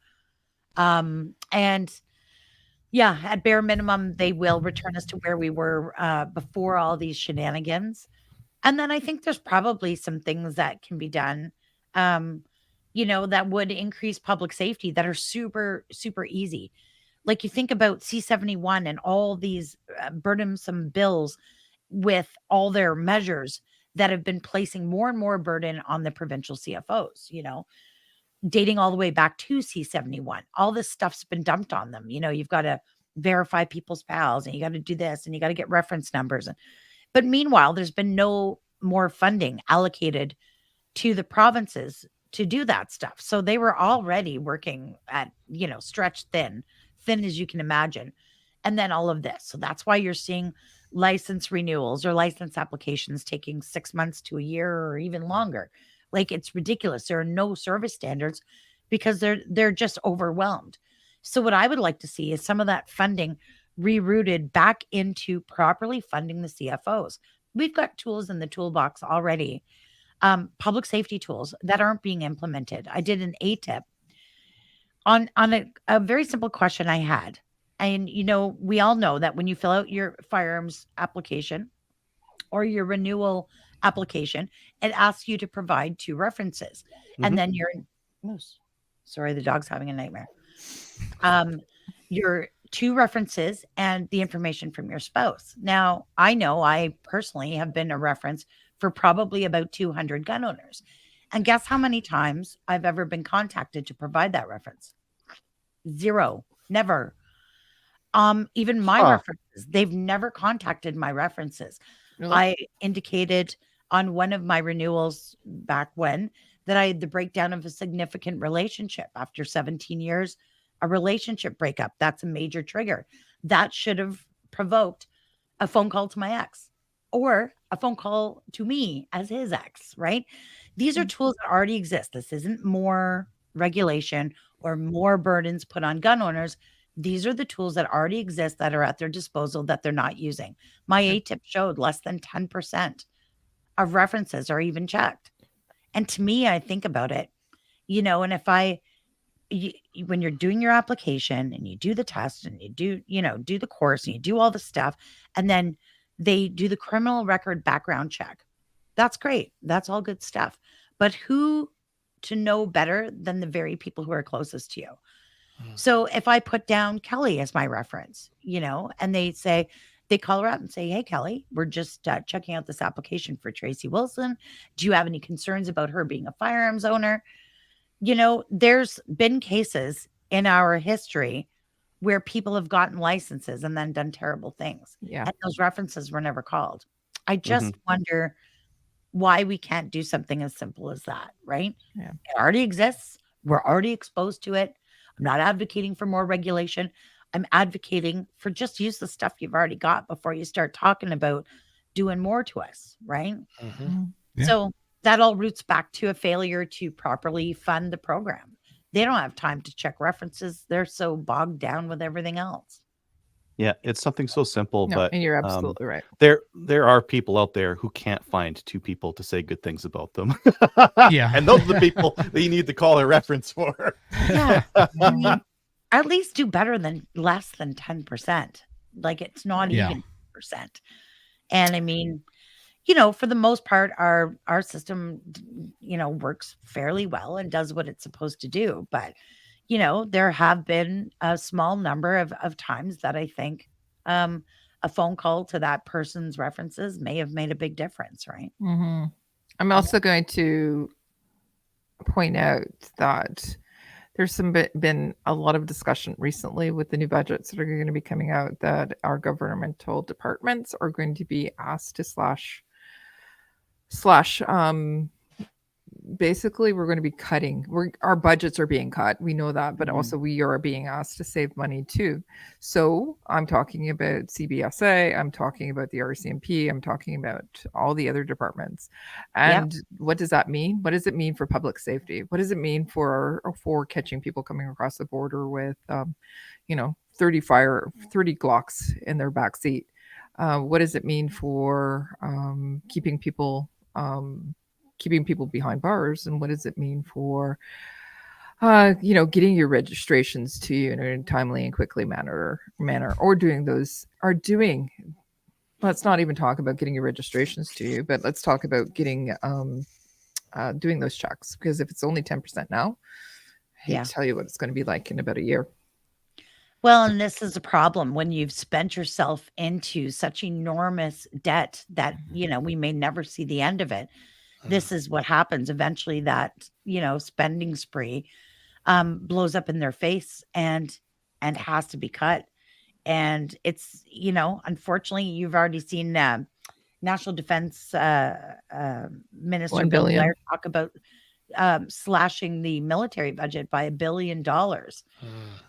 And yeah, at bare minimum, they will return us to where we were before all these shenanigans. And then I think there's probably some things that can be done, that would increase public safety that are super, super easy. Like you think about C71 and all these burdensome bills with all their measures that have been placing more and more burden on the provincial CFOs, dating all the way back to C71. All this stuff's been dumped on them. You've got to verify people's pals and you got to do this and you got to get reference numbers. But meanwhile, there's been no more funding allocated to the provinces to do that stuff. So they were already working at, stretched thin as you can imagine. And then all of this. So that's why you're seeing license renewals or license applications taking 6 months to a year or even longer. Like it's ridiculous. There are no service standards because they're just overwhelmed. So what I would like to see is some of that funding rerouted back into properly funding the CFOs. We've got tools in the toolbox already, public safety tools that aren't being implemented. I did an ATIP on a very simple question I had. And, we all know that when you fill out your firearms application or your renewal application, it asks you to provide 2 references. And then sorry, the dog's having a nightmare. Your 2 references and the information from your spouse. Now, I know I personally have been a reference for probably about 200 gun owners. And guess how many times I've ever been contacted to provide that reference? 0. Never. Even my references, they've never contacted my references. Really? I indicated on one of my renewals back when that I had the breakdown of a significant relationship after 17 years, a relationship breakup. That's a major trigger. That should have provoked a phone call to my ex or a phone call to me as his ex, right? These are tools that already exist. This isn't more regulation or more burdens put on gun owners. These are the tools that already exist that are at their disposal that they're not using. My ATIP showed less than 10% of references are even checked. And to me, I think about it, and if when you're doing your application and you do the test and you do the course and you do all the stuff, and then they do the criminal record background check, that's great. That's all good stuff. But who to know better than the very people who are closest to you? So if I put down Kelly as my reference, and they call her up and say, hey, Kelly, we're just checking out this application for Tracey Wilson. Do you have any concerns about her being a firearms owner? There's been cases in our history where people have gotten licenses and then done terrible things. Yeah. And those references were never called. I just wonder why we can't do something as simple as that, right? Yeah. It already exists. We're already exposed to it. I'm not advocating for more regulation. I'm advocating for just use the stuff you've already got before you start talking about doing more to us, right? Yeah. So that all roots back to a failure to properly fund the program. They don't have time to check references. They're so bogged down with everything else. Yeah, it's something so simple, No, but and you're absolutely right. there are people out there who can't find two people to say good things about them. Yeah. And those are the people that you need to call a reference for. Yeah. I mean, at least do better than less than 10%. Like it's not Yeah. even percent. And I mean, for the most part, our system, works fairly well and does what it's supposed to do. But, there have been a small number of times that I think a phone call to that person's references may have made a big difference, right? Mm-hmm. I'm also going to point out that there's been a lot of discussion recently with the new budgets that are going to be coming out that our governmental departments are going to be asked to slash basically we're going to be cutting. Our budgets are being cut. We know that, but also we are being asked to save money too. So I'm talking about CBSA. I'm talking about the RCMP. I'm talking about all the other departments. And what does that mean? What does it mean for public safety? What does it mean for catching people coming across the border with, 30 Glocks in their back seat? What does it mean for keeping people behind bars, and what does it mean for getting your registrations to you in a timely and quickly manner, or let's not even talk about getting your registrations to you, but let's talk about getting doing those checks, because if it's only 10% now, I hate to tell you what it's going to be like in about a year. Well, and this is a problem when you've spent yourself into such enormous debt that, we may never see the end of it. This is what happens eventually, that, spending spree blows up in their face and has to be cut. And it's, unfortunately, you've already seen National Defense Minister $1 Bill billion. Blair talk about slashing the military budget by $1 billion.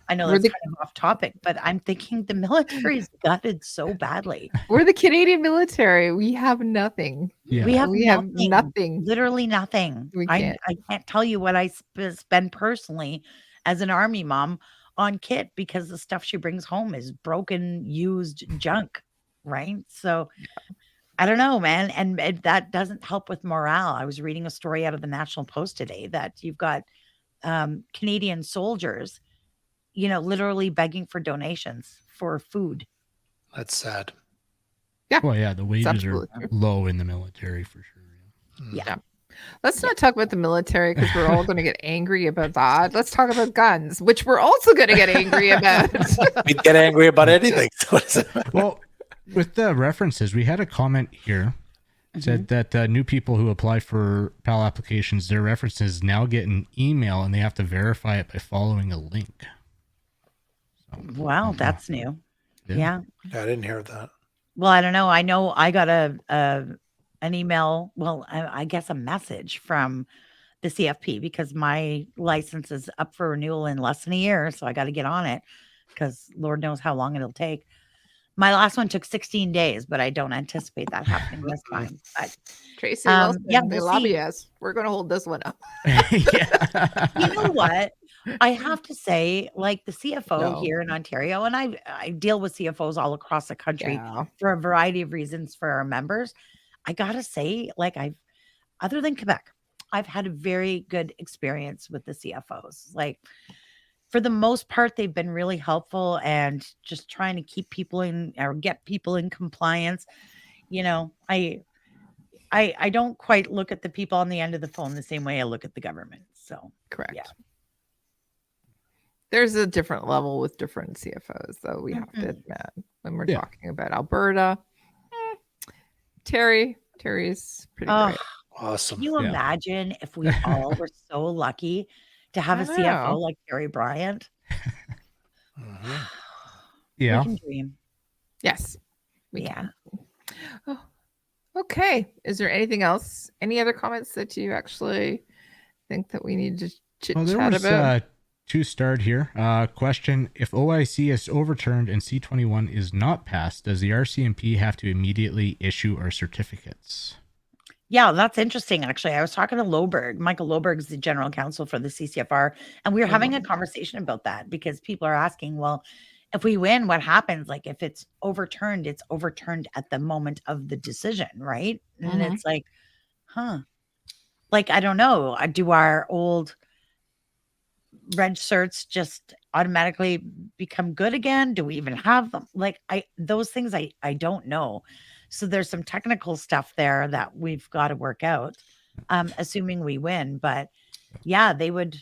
I know that's kind of off topic, but I'm thinking the military's gutted so badly. We're the Canadian military. We have nothing. Yeah. We have nothing. Literally nothing. I can't tell you what I spend personally as an army mom on Kit, because the stuff she brings home is broken, used junk, right? So I don't know, man. And that doesn't help with morale. I was reading a story out of the National Post today that you've got Canadian soldiers, literally begging for donations for food. That's sad. Yeah. Well, yeah, the wages are low in the military for sure. Yeah. Let's not talk about the military, because we're all going to get angry about that. Let's talk about guns, which we're also going to get angry about. We'd get angry about anything. Well, with the references, we had a comment here. Said that new people who apply for PAL applications, their references now get an email and they have to verify it by following a link. So, wow, that's new. Yeah. I didn't hear that. Well, I don't know. I know I got an email. Well, I guess a message from the CFP, because my license is up for renewal in less than a year. So I got to get on it, because Lord knows how long it'll take. My last one took 16 days, but I don't anticipate that happening this time. But Tracey Wilson, they we'll lobby see. us. We're going to hold this one up. You know what? I have to say, like the CFO here in Ontario, and I deal with CFOs all across the country for a variety of reasons for our members. I got to say, like other than Quebec, I've had a very good experience with the CFOs. Like, for the most part, they've been really helpful and just trying to keep people in, or get people in compliance. I don't quite look at the people on the end of the phone the same way I look at the government. So correct. Yeah. There's a different level with different CFOs, though, we have to admit, when we're talking about Alberta. Terry's pretty great. Awesome. Can you imagine if we all were so lucky to have a CFO like Terry Bryant? Yeah. We can dream. Yes. We can. Oh, okay. Is there anything else? Any other comments that you actually think that we need to chit chat about? Two starred here. Question: if OIC is overturned and C21 is not passed, does the RCMP have to immediately issue our certificates? Yeah, that's interesting. Actually, I was talking to Loberg. Michael Loberg's the general counsel for the CCFR, and we were having a conversation about that because people are asking, well, if we win, what happens? Like, if it's overturned at the moment of the decision, right? And Mhm. it's like, huh? Like, I don't know. Do our old reg certs just automatically become good again? Do we even have them? Like, those things I don't know. So there's some technical stuff there that we've got to work out, assuming we win. But yeah, they would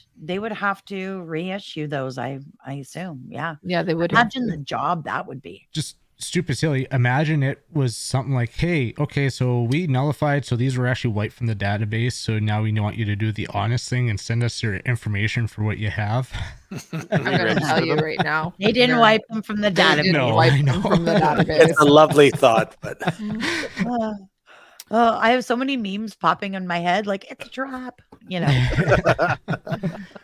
have to reissue those, I assume. Yeah. Yeah, they would have Imagine to. the job that would be. Just stupid silly. Imagine it was something like, hey, okay, so we nullified, so these were actually wiped from the database. So now we want you to do the honest thing and send us your information for what you have. I'm going to tell Re-register you them. right now. They didn't they're- wipe them from the They database. didn't No, wipe I them know. from the It's database. a lovely thought, but Uh, oh, I have so many memes popping in my head. Like, it's a trap, you know.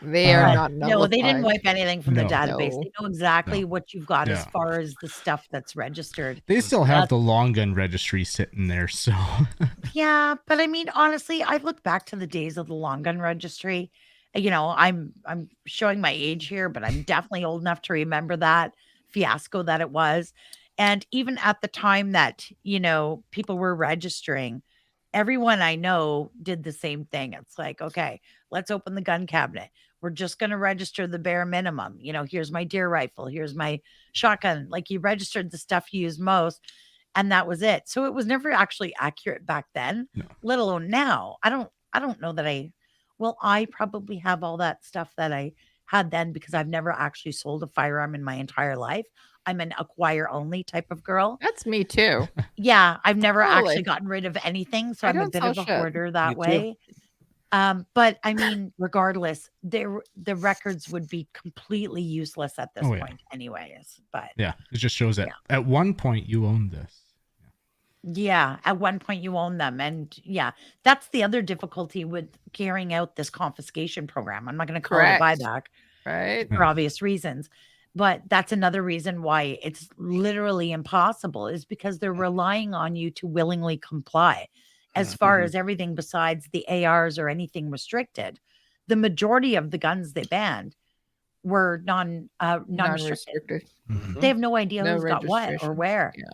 They are Uh, not No, they didn't nullified. wipe anything from the No. database. No. They know exactly No. what you've got as Yeah. far as the stuff that's registered. They still have That's- the long gun registry sitting there, so Yeah, but I mean, honestly, I've looked back to the days of the long gun registry. You know, I'm showing my age here, but I'm definitely old enough to remember that fiasco that it was. And even at the time that, you know, people were registering, everyone I know did the same thing. It's like, okay, let's open the gun cabinet. We're just going to register the bare minimum. You know, here's my deer rifle, here's my shotgun. Like, you registered the stuff you use most, and that was it. So it was never actually accurate back then, No. let alone now. I don't know that I probably have all that stuff that I had then because I've never actually sold a firearm in my entire life. I'm an acquire only type of girl. That's me too. Yeah, I've never Totally. actually gotten rid of anything, so I I'm a don't bit sell of a shit. hoarder Me that too. way. But I mean, regardless, the records would be completely useless at this Oh, yeah. point, anyways. But yeah, it just shows that Yeah. at one point you owned this. yeah, at one point you own them, and yeah, that's the other difficulty with carrying out this confiscation program. I'm not going to call it a Correct. buyback Right? for obvious reasons. But that's another reason why it's literally impossible is because they're relying on you to willingly comply. As far Mhm. as everything besides the ARs or anything restricted, the majority of the guns they banned were non-restricted. Non-restricted. Mhm. They have no idea No who's got what or registration. where. Yeah.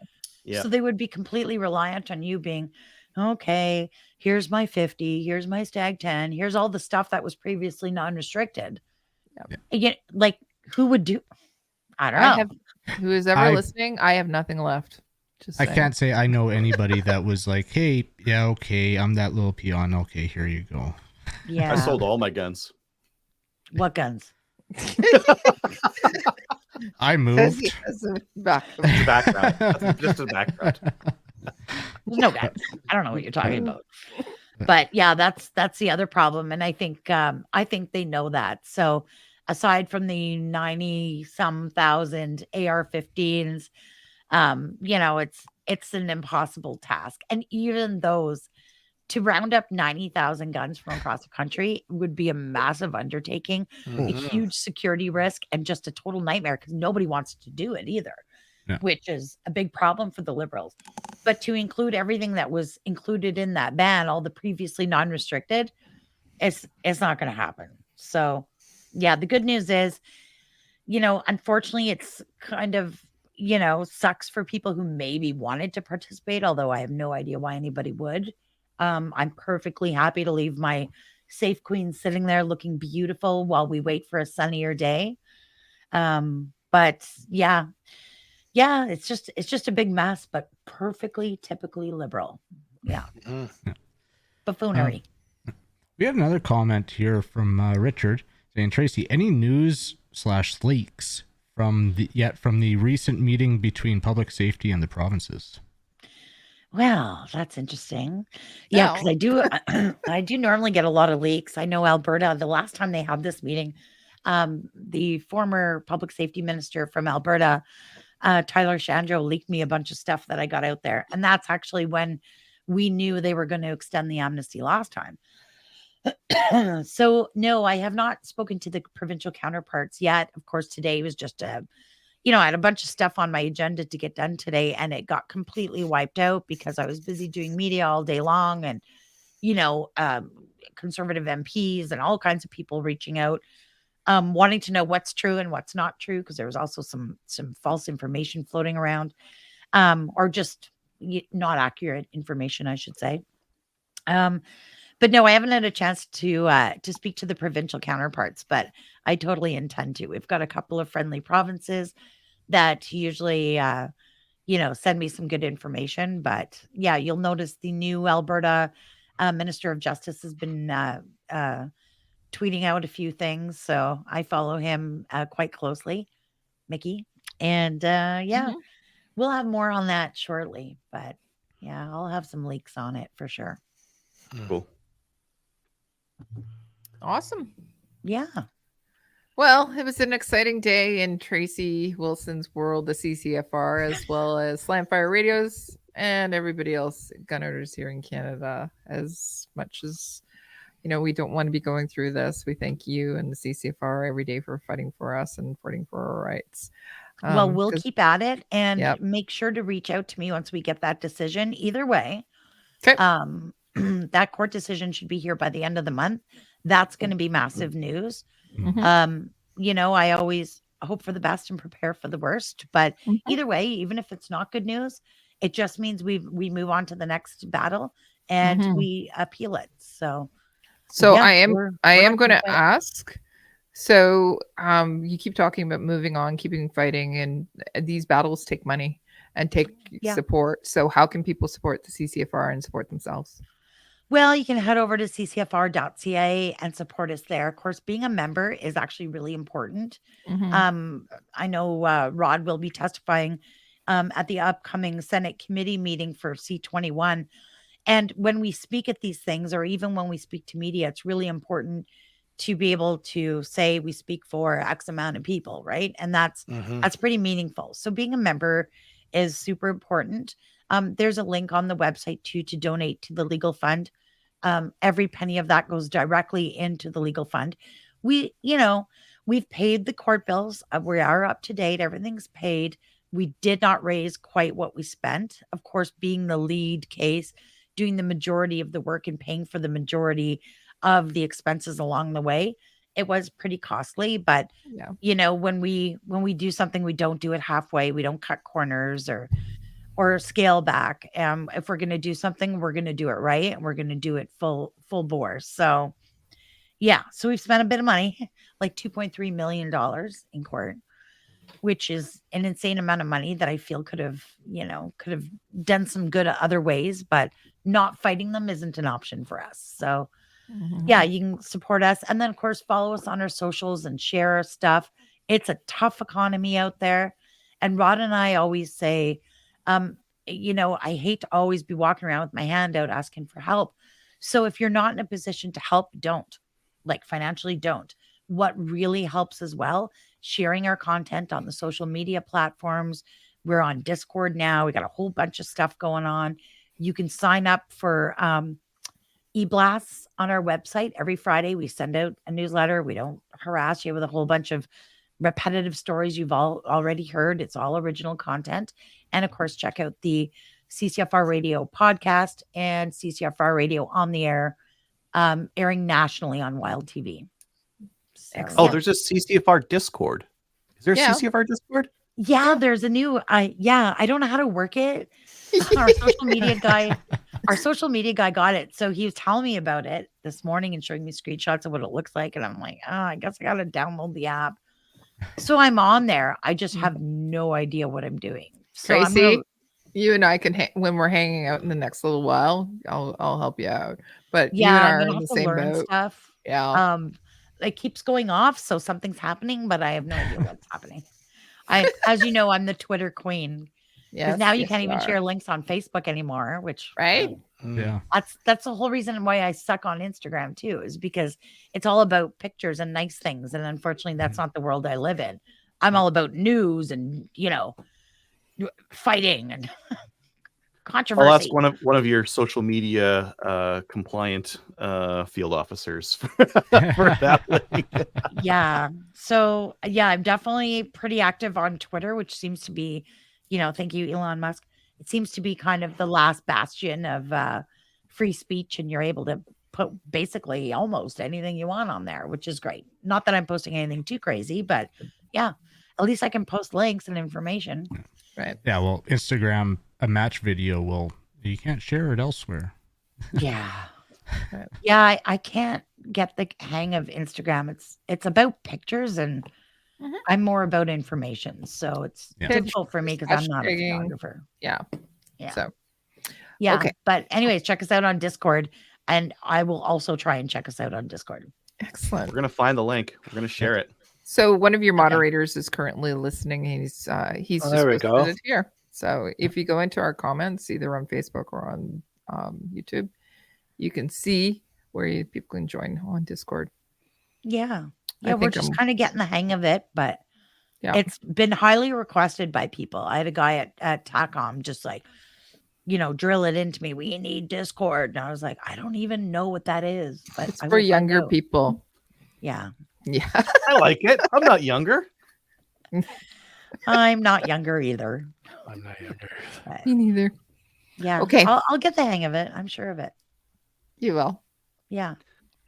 Yeah. So they would be completely reliant on you being, okay, here's my 50, here's my Stag 10, here's all the stuff that was previously non-restricted. Yep. Again, like, who would do? I don't know. I have who is ever I've- listening, I have nothing left. Just I saying. can't say I know anybody that was like, hey, yeah, okay, I'm that little peon. Okay, here you go. Yeah. I sold all my guns. What guns? I Because moved. he has a back. The background. That's just the background. There's no guns. I don't know what you're talking about. But yeah, that's the other problem. And I think they know that. So aside from the 90 some thousand AR-15s, you know, it's an impossible task. And even those, to round up 90,000 guns from across the country would be a massive undertaking, a Mhm. huge security risk, and just a total nightmare because nobody wants to do it either, Yeah. which is a big problem for the Liberals. But to include everything that was included in that ban, all the previously non-restricted, it's not going to happen. So yeah, the good news is, you know, unfortunately, it's kind of, you know, sucks for people who maybe wanted to participate, although I have no idea why anybody would. I'm perfectly happy to leave my Safe Queen sitting there looking beautiful while we wait for a sunnier day. But yeah, it's just a big mess, but perfectly typically Liberal. Yeah, Mhm. buffoonery. We had another comment here from Richard saying, Tracy, any news / leaks from the recent meeting between public safety and the provinces? Well, that's interesting. Yeah, because I do I do normally get a lot of leaks. I know Alberta, the last time they had this meeting, the former public safety minister from Alberta, Tyler Shandro, leaked me a bunch of stuff that I got out there. And that's actually when we knew they were going to extend the amnesty last time. So no, I have not spoken to the provincial counterparts yet. Of course, today was just you know, I had a bunch of stuff on my agenda to get done today, and it got completely wiped out because I was busy doing media all day long and conservative MPs and all kinds of people reaching out, wanting to know what's true and what's not true, because there was also some false information floating around, or just not accurate information, I should say. But no, I haven't had a chance to speak to the provincial counterparts, but I totally intend to. We've got a couple of friendly provinces that usually send me some good information. But yeah, you'll notice the new Alberta Minister of Justice has been tweeting out a few things, so I follow him quite closely, Mickey. And we'll have more on that shortly. But yeah, I'll have some leaks on it for sure. Cool. Awesome. Yeah. Well, it was an exciting day in Tracey Wilson's world, the CCFR, as well as Slamfire Radios and everybody else, gun owners here in Canada. As much as we don't want to be going through this, we thank you and the CCFR every day for fighting for us and fighting for our rights. Well, we'll keep at it and make sure to reach out to me once we get that decision. Either way, okay. That court decision should be here by the end of the month. That's going to be massive news. Mm-hmm. I always hope for the best and prepare for the worst. But either way, even if it's not good news, it just means we move on to the next battle and we appeal it. So I am going to ask. So you keep talking about moving on, keeping fighting, and these battles take money and take support. So how can people support the CCFR and support themselves? Well, you can head over to ccfr.ca and support us there. Of course, being a member is actually really important. I know Rod will be testifying at the upcoming Senate committee meeting for C21. And when we speak at these things, or even when we speak to media, it's really important to be able to say we speak for X amount of people, right? And that's pretty meaningful. So being a member is super important. There's a link on the website too to donate to the legal fund. Every penny of that goes directly into the legal fund. We've paid the court bills. We are up to date. Everything's paid. We did not raise quite what we spent. Of course, being the lead case, doing the majority of the work and paying for the majority of the expenses along the way, it was pretty costly. But when we do something, we don't do it halfway. We don't cut corners or scale back. If we're going to do something, we're going to do it right, and we're going to do it full bore. So so we've spent a bit of money, like $2.3 million in court, which is an insane amount of money that I feel could have done some good other ways, but not fighting them isn't an option for us. So you can support us. And then of course, follow us on our socials and share our stuff. It's a tough economy out there. And Rod and I always say, I hate to always be walking around with my hand out asking for help. So if you're not in a position to help, don't. Like financially, don't. What really helps as well, sharing our content on the social media platforms. We're on Discord now. We got a whole bunch of stuff going on. You can sign up for e-blasts on our website. Every Friday, we send out a newsletter. We don't harass you with a whole bunch of repetitive stories you've already heard. It's all original content. And of course, check out the CCFR Radio podcast and CCFR Radio on the air, airing nationally on Wild TV. So, there's a CCFR Discord. Is there a CCFR Discord? Yeah, there's a new. I don't know how to work it. Our social media guy got it, so he was telling me about it this morning and showing me screenshots of what it looks like, and I'm like, I guess I gotta download the app. So I'm on there. I just have no idea what I'm doing. So Tracey, you and I can when we're hanging out in the next little while, I'll help you out. But you and I are in the same boat. Stuff. Yeah. It keeps going off, so something's happening, but I have no idea what's happening. As you know, I'm the Twitter queen. Because now you can't even share links on Facebook anymore, which that's the whole reason why I suck on Instagram too, is because it's all about pictures and nice things. And unfortunately, that's not the world I live in. I'm all about news and fighting and controversy. I'll ask one of your social media compliant field officers for that link. So I'm definitely pretty active on Twitter, which seems to be, thank you, Elon Musk. It seems to be kind of the last bastion of free speech and you're able to put basically almost anything you want on there, which is great. Not that I'm posting anything too crazy, but yeah, at least I can post links and information. Right. Yeah, well, Instagram, a match video you can't share it elsewhere. Yeah. Right. Yeah, I can't get the hang of Instagram. It's about pictures and Mhm. I'm more about information. So it's Yeah. difficult for me because I'm not a Hashtagging. photographer. Yeah. Yeah. So Yeah. Okay. But anyways, check us out on Discord. And I will also try and check us out on Discord. excellent. We're gonna find the link. We're gonna share it. So one of your Okay. moderators is currently listening. He's Oh, just there we posted go. it here. So if you go into our comments, either on Facebook or on YouTube, you can see where people can join on Discord. Yeah. I Yeah, we're think just I'm- kind of getting the hang of it, but Yeah. it's been highly requested by people. I had a guy at TACOM just like, drill it into me. We need Discord. And I was like, I don't even know what that is. But It's I for will find younger out. people. Yeah. Yeah. I like it. I'm not younger. I'm not younger either. I'm not younger. But Me neither. yeah. Okay. I'll get the hang of it. I'm sure of it. You will. Yeah.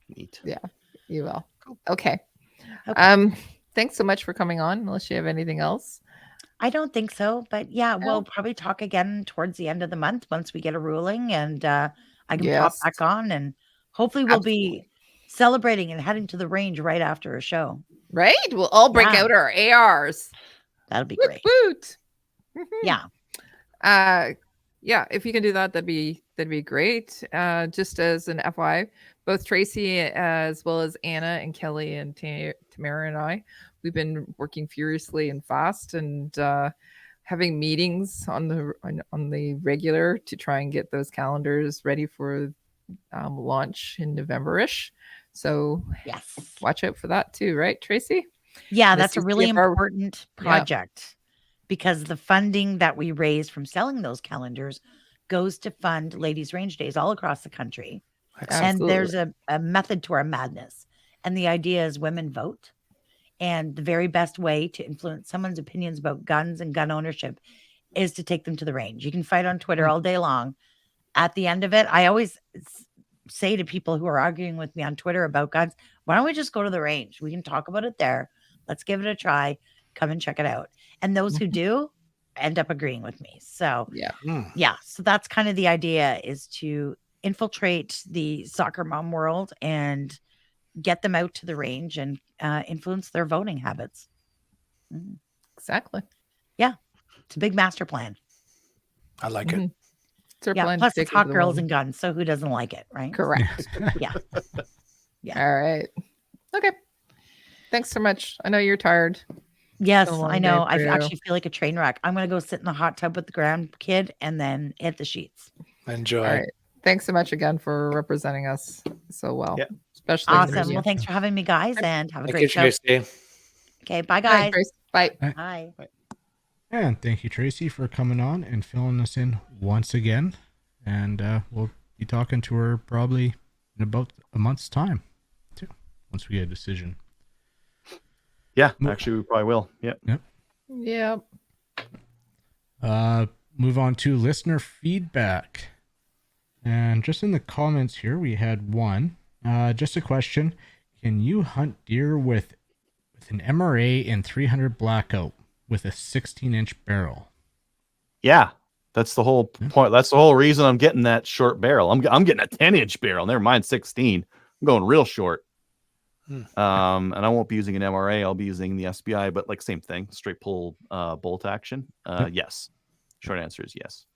Neat. You will. Okay. Okay. Thanks so much for coming on. Unless you have anything else. I don't think so. But yeah, No. we'll probably talk again towards the end of the month once we get a ruling and I can pop Yes. back on and hopefully we'll be celebrating and heading to the range right after a show. Right? We'll all break Yeah. out our ARs. That'll be Woot great. woot. Yeah. Yeah, if you can do that, that'd be great. Just as an FYI, both Tracey as well as Anna and Kelly and Tamara and I, we've been working furiously and fast and having meetings on the regular to try and get those calendars ready for launch in November-ish. So Yes. watch out for that too, right, Tracey? Yeah, The that's a really CCFR important project because the funding that we raise from selling those calendars goes to fund ladies' range days all across the country. Excellent. And there's a method to our madness. And the idea is women vote. And the very best way to influence someone's opinions about guns and gun ownership is to take them to the range. You can fight on Twitter all day long. At the end of it, I always say to people who are arguing with me on Twitter about guns, why don't we just go to the range? We can talk about it there. Let's give it a try. Come and check it out. And those who do end up agreeing with me. So yeah. So that's kind of the idea, is to infiltrate the soccer mom world and get them out to the range and influence their voting habits. Exactly. Yeah. It's a big master plan. I like it. It's our Yeah. plan to Plus take it's over hot the girls world. and guns. So who doesn't like it? Right. Correct. Yeah. All right. Okay. Thanks so much. I know you're tired. Yes, Been a long I know. day I for you. actually feel like a train wreck. I'm going to go sit in the hot tub with the grandkid and then hit the sheets. Enjoy. All right. Thanks so much again for representing us so well. Yeah. Especially in the Awesome. media. Well, thanks for having me, guys, and have a Thank great you, show. Tracey. Okay. Bye, All guys. right, Grace. Bye. Bye. And thank you, Tracey, for coming on and filling us in once again. And we'll be talking to her probably in about a month's time, too, once we get a decision. Yeah, actually, we probably will. Yep. Yeah. Move on to listener feedback. And just in the comments here, we had one. Just a question. Can you hunt deer with an MRA and 300 blackout with a 16-inch barrel? Yeah, that's the whole point. That's the whole reason I'm getting that short barrel. I'm getting a 10-inch barrel. Never mind 16. I'm going real short. And I won't be using an MRA. I'll be using the SBI, but like same thing, straight pull bolt action. Yes. Short answer is yes.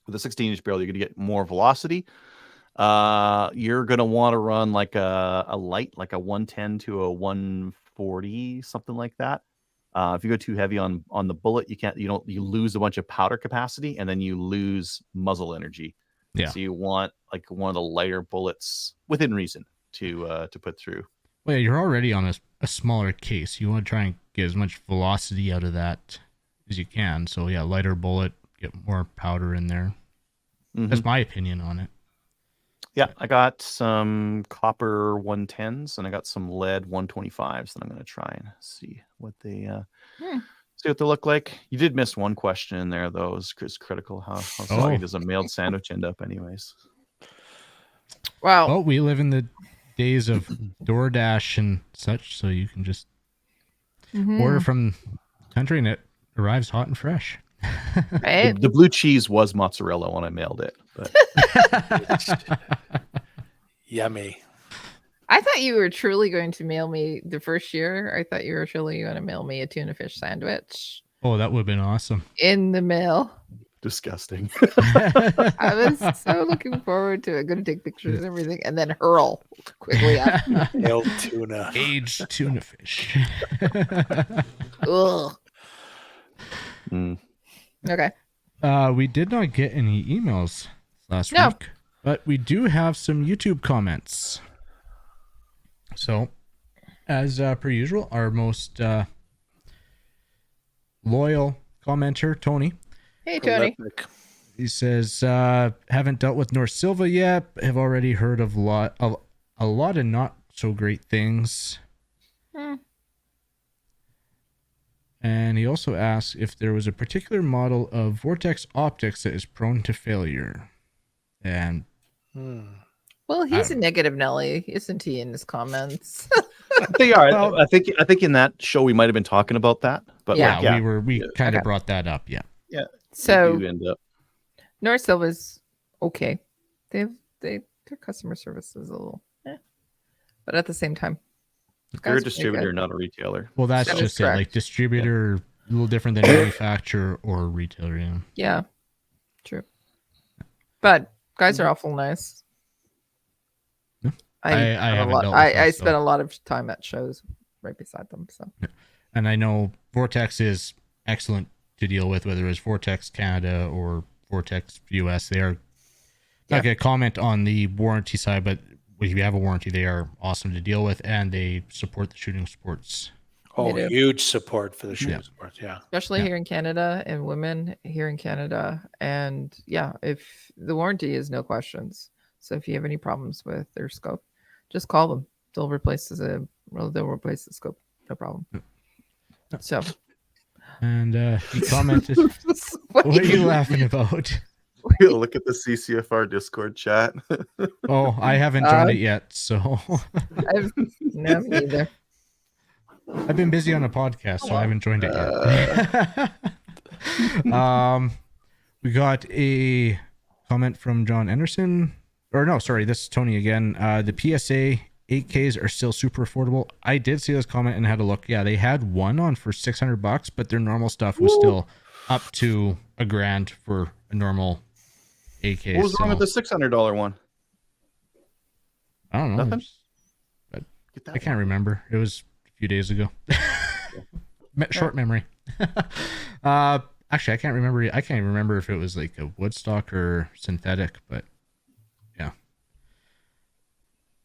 With a 16-inch barrel, you're going to get more velocity. You're going to want to run like a light, like a 110 to a 140, something like that. If you go too heavy on the bullet, you lose a bunch of powder capacity and then you lose muzzle energy. Yeah. So you want like one of the lighter bullets within reason to put through. Well, you're already on a smaller case. You want to try and get as much velocity out of that as you can. So yeah, lighter bullet, get more powder in there. That's my opinion on it. Yeah, I got some copper 110s and I got some lead 125s that I'm going to try and see what they See what they look like. You did miss one question in there, though. It was critical. How soggy does a mailed sandwich end up, anyways? Wow. Well, we live in the days of DoorDash and such, so you can just order from the country and it arrives hot and fresh. Right? The blue cheese was mozzarella when I mailed it, but Yummy. I thought you were truly going to mail me the first year. I thought you were truly going to mail me a tuna fish sandwich Oh, that would have been awesome. in the mail. disgusting. I was so looking forward to it. Going to take pictures and everything, and then hurl quickly after. Mailed tuna. Aged tuna fish. Ugh. Mm. Okay. We did not get any emails last No. week, but we do have some YouTube comments. So, as per usual, our most loyal commenter, Tony, Hey, Tony. Prolific. he says, haven't dealt with North Silva yet, have already heard of a lot of not so great things. And he also asks if there was a particular model of Vortex optics that is prone to failure. And Well, he's a negative Nelly, isn't he, in his comments? They are. Well- I think in that show we might have been talking about that. But Yeah. like, yeah, we kind of Okay. brought that up. Yeah. So you end up. North Silva's okay. Their customer service is a little, but at the same time, They're a guys are pretty distributor, good. not a retailer. Well, that's That is just it. Like correct. distributor, a little different than manufacturer or retailer. Yeah. Yeah, true. But guys are awful nice. Yeah. I spent a haven't lot- dealt with I them, spent so. a lot of time at shows right beside them. So And I know Vortex is excellent to deal with, whether it's Vortex Canada or Vortex US. They are not going to comment on the warranty side, but if you have a warranty, they are awesome to deal with, and they support the shooting sports. Oh, They do. huge support for the shooting Yeah. sports. Yeah. especially Yeah. here in Canada and women here in Canada, and yeah, if the warranty is no questions. So if you have any problems with their scope, just call them. They'll replace the scope, no problem. So And he commented, what what are you laughing about? Look at the CCFR Discord chat. Oh, I haven't joined it yet, so No, me neither. I've been busy on a podcast, so I haven't joined it yet. We got a comment from John Anderson. Or no, sorry, this is Tony again. The PSA 8Ks are still super affordable. I did see this comment and had a look. Yeah, they had one on for $600, but their normal stuff was still up to $1,000 for a normal AK. What was wrong with the $600 one? I don't know. Nothing? Get that I can't remember. It was a few days ago. Short memory. Actually, I can't remember. I can't even remember if it was like a Woodstock or synthetic, but yeah.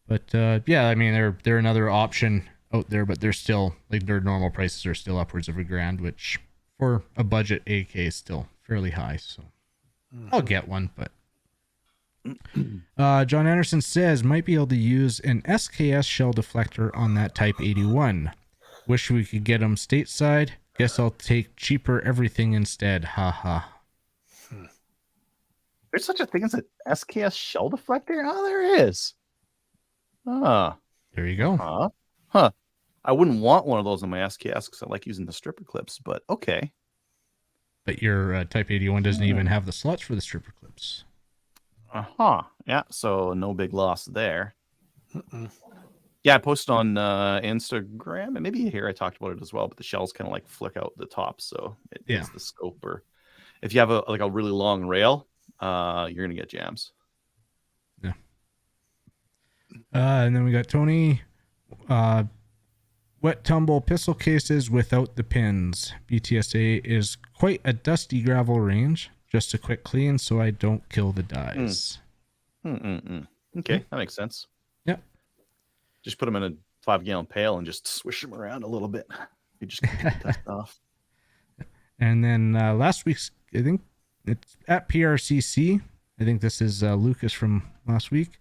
But yeah, I mean they're another option out there, but they're still like their normal prices are still upwards of $1,000, which for a budget AK is still fairly high. So I'll get one, but. John Anderson says might be able to use an SKS shell deflector on that Type 81. Wish we could get them stateside. Guess I'll take cheaper everything instead. Haha. There's such a thing as an SKS shell deflector? Oh, there is. There you go. Huh. I wouldn't want one of those on my SKS because I like using the stripper clips, but okay. But your Type 81 doesn't even have the slots for the stripper clips. Yeah, so no big loss there. Yeah, I posted on Instagram, and maybe here I talked about it as well, but the shells kind of like flick out the top, so it hits the scope. Or if you have a really long rail, you're going to get jams. Yeah. And then we got Tony. Wet tumble pistol cases without the pins. BTSA is quite a dusty gravel range. Just a quick clean so I don't kill the dies. Okay, that makes sense. Yep. Just put them in a 5-gallon pail and just swish them around a little bit. You just get the dust off. And then last week's, I think it's at PRCC. I think this is Lucas from last week.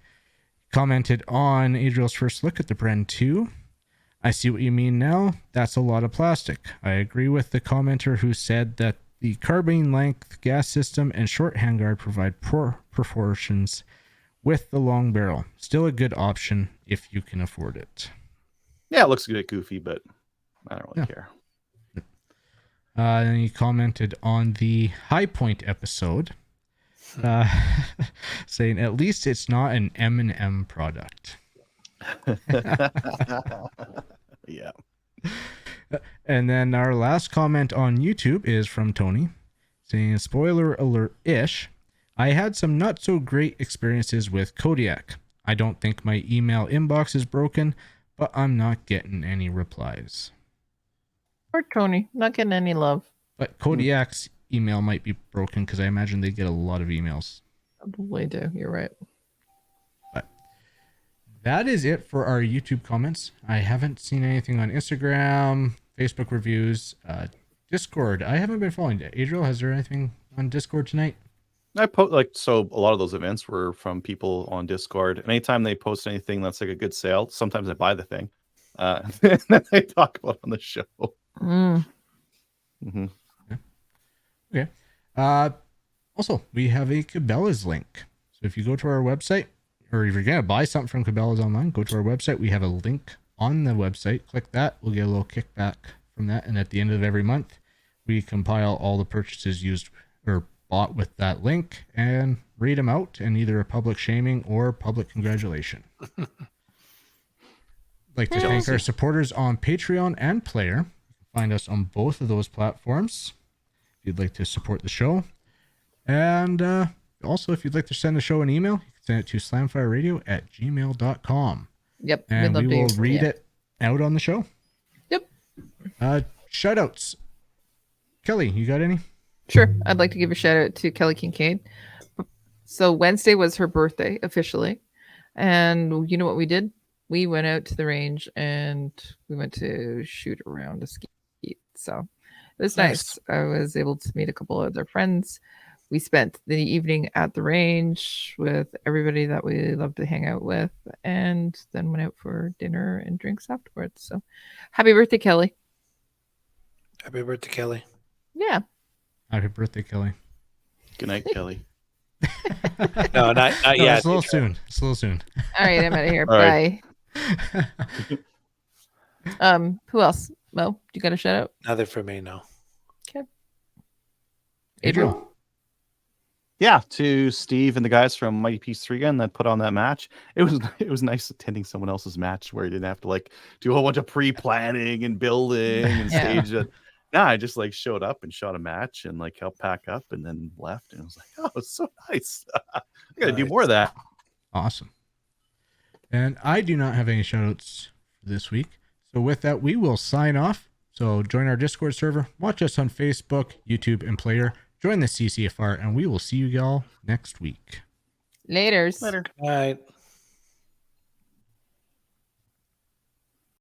Commented on Adriel's first look at the Bren 2. I see what you mean now. That's a lot of plastic. I agree with the commenter who said that the carbine length gas system and short handguard provide poor proportions with the long barrel. Still a good option if you can afford it. Yeah, it looks a bit goofy, but I don't really care. And he commented on the High Point episode, saying, at least it's not an M&M product. Yeah. And then our last comment on YouTube is from Tony, saying, spoiler alert-ish, I had some not so great experiences with Kodiak. I don't think my email inbox is broken, but I'm not getting any replies. Poor Tony, not getting any love. But Kodiak's email might be broken because I imagine they get a lot of emails. Probably do. You're right. But that is it for our YouTube comments. I haven't seen anything on Instagram, Facebook reviews, Discord. I haven't been following it. Adriel, has there anything on Discord tonight? So a lot of those events were from people on Discord. And anytime they post anything that's like a good sale, sometimes I buy the thing. And then they talk about it on the show. Mm-hmm. Okay. Also, we have a Cabela's link. So if you go to our website, or if you're going to buy something from Cabela's online, go to our website. We have a link on the website. Click that. We'll get a little kickback from that. And at the end of every month, we compile all the purchases used or bought with that link and read them out in either a public shaming or public congratulation. Like to thank our supporters on Patreon and Player. You can find us on both of those platforms if you'd like to support the show. And also, if you'd like to send the show an email, you can send it to slamfireradio@gmail.com. Yep. And we will read it out on the show. Yep. Shout outs. Kelly, you got any? Sure. I'd like to give a shout out to Kelly Kincaid. So Wednesday was her birthday officially. And you know what we did? We went out to the range and we went to shoot around a skeet. So it was nice. I was able to meet a couple of other friends. We spent the evening at the range with everybody that we love to hang out with, and then went out for dinner and drinks afterwards. So happy birthday, Kelly. Happy birthday, Kelly. Yeah. Happy birthday, Kelly. Good night, Kelly. No, not yet. It's a little soon. It's a little soon. All right, I'm out of here. All Bye. right. Who else? Mo, you got a shout out? Nothing for me, no. Okay. Adriel. Yeah, to Steve and the guys from Mighty Peace 3 Gun that put on that match. It was nice attending someone else's match where you didn't have to like do a whole bunch of pre-planning and building and stage it. No, I just like showed up and shot a match and like helped pack up and then left. And I was like, oh, it's so nice. I gotta do more of that. Awesome. And I do not have any shoutouts this week. So with that, we will sign off. So join our Discord server, watch us on Facebook, YouTube, and Player. Join the CCFR, and we will see you all next week. Laters. Later. All right.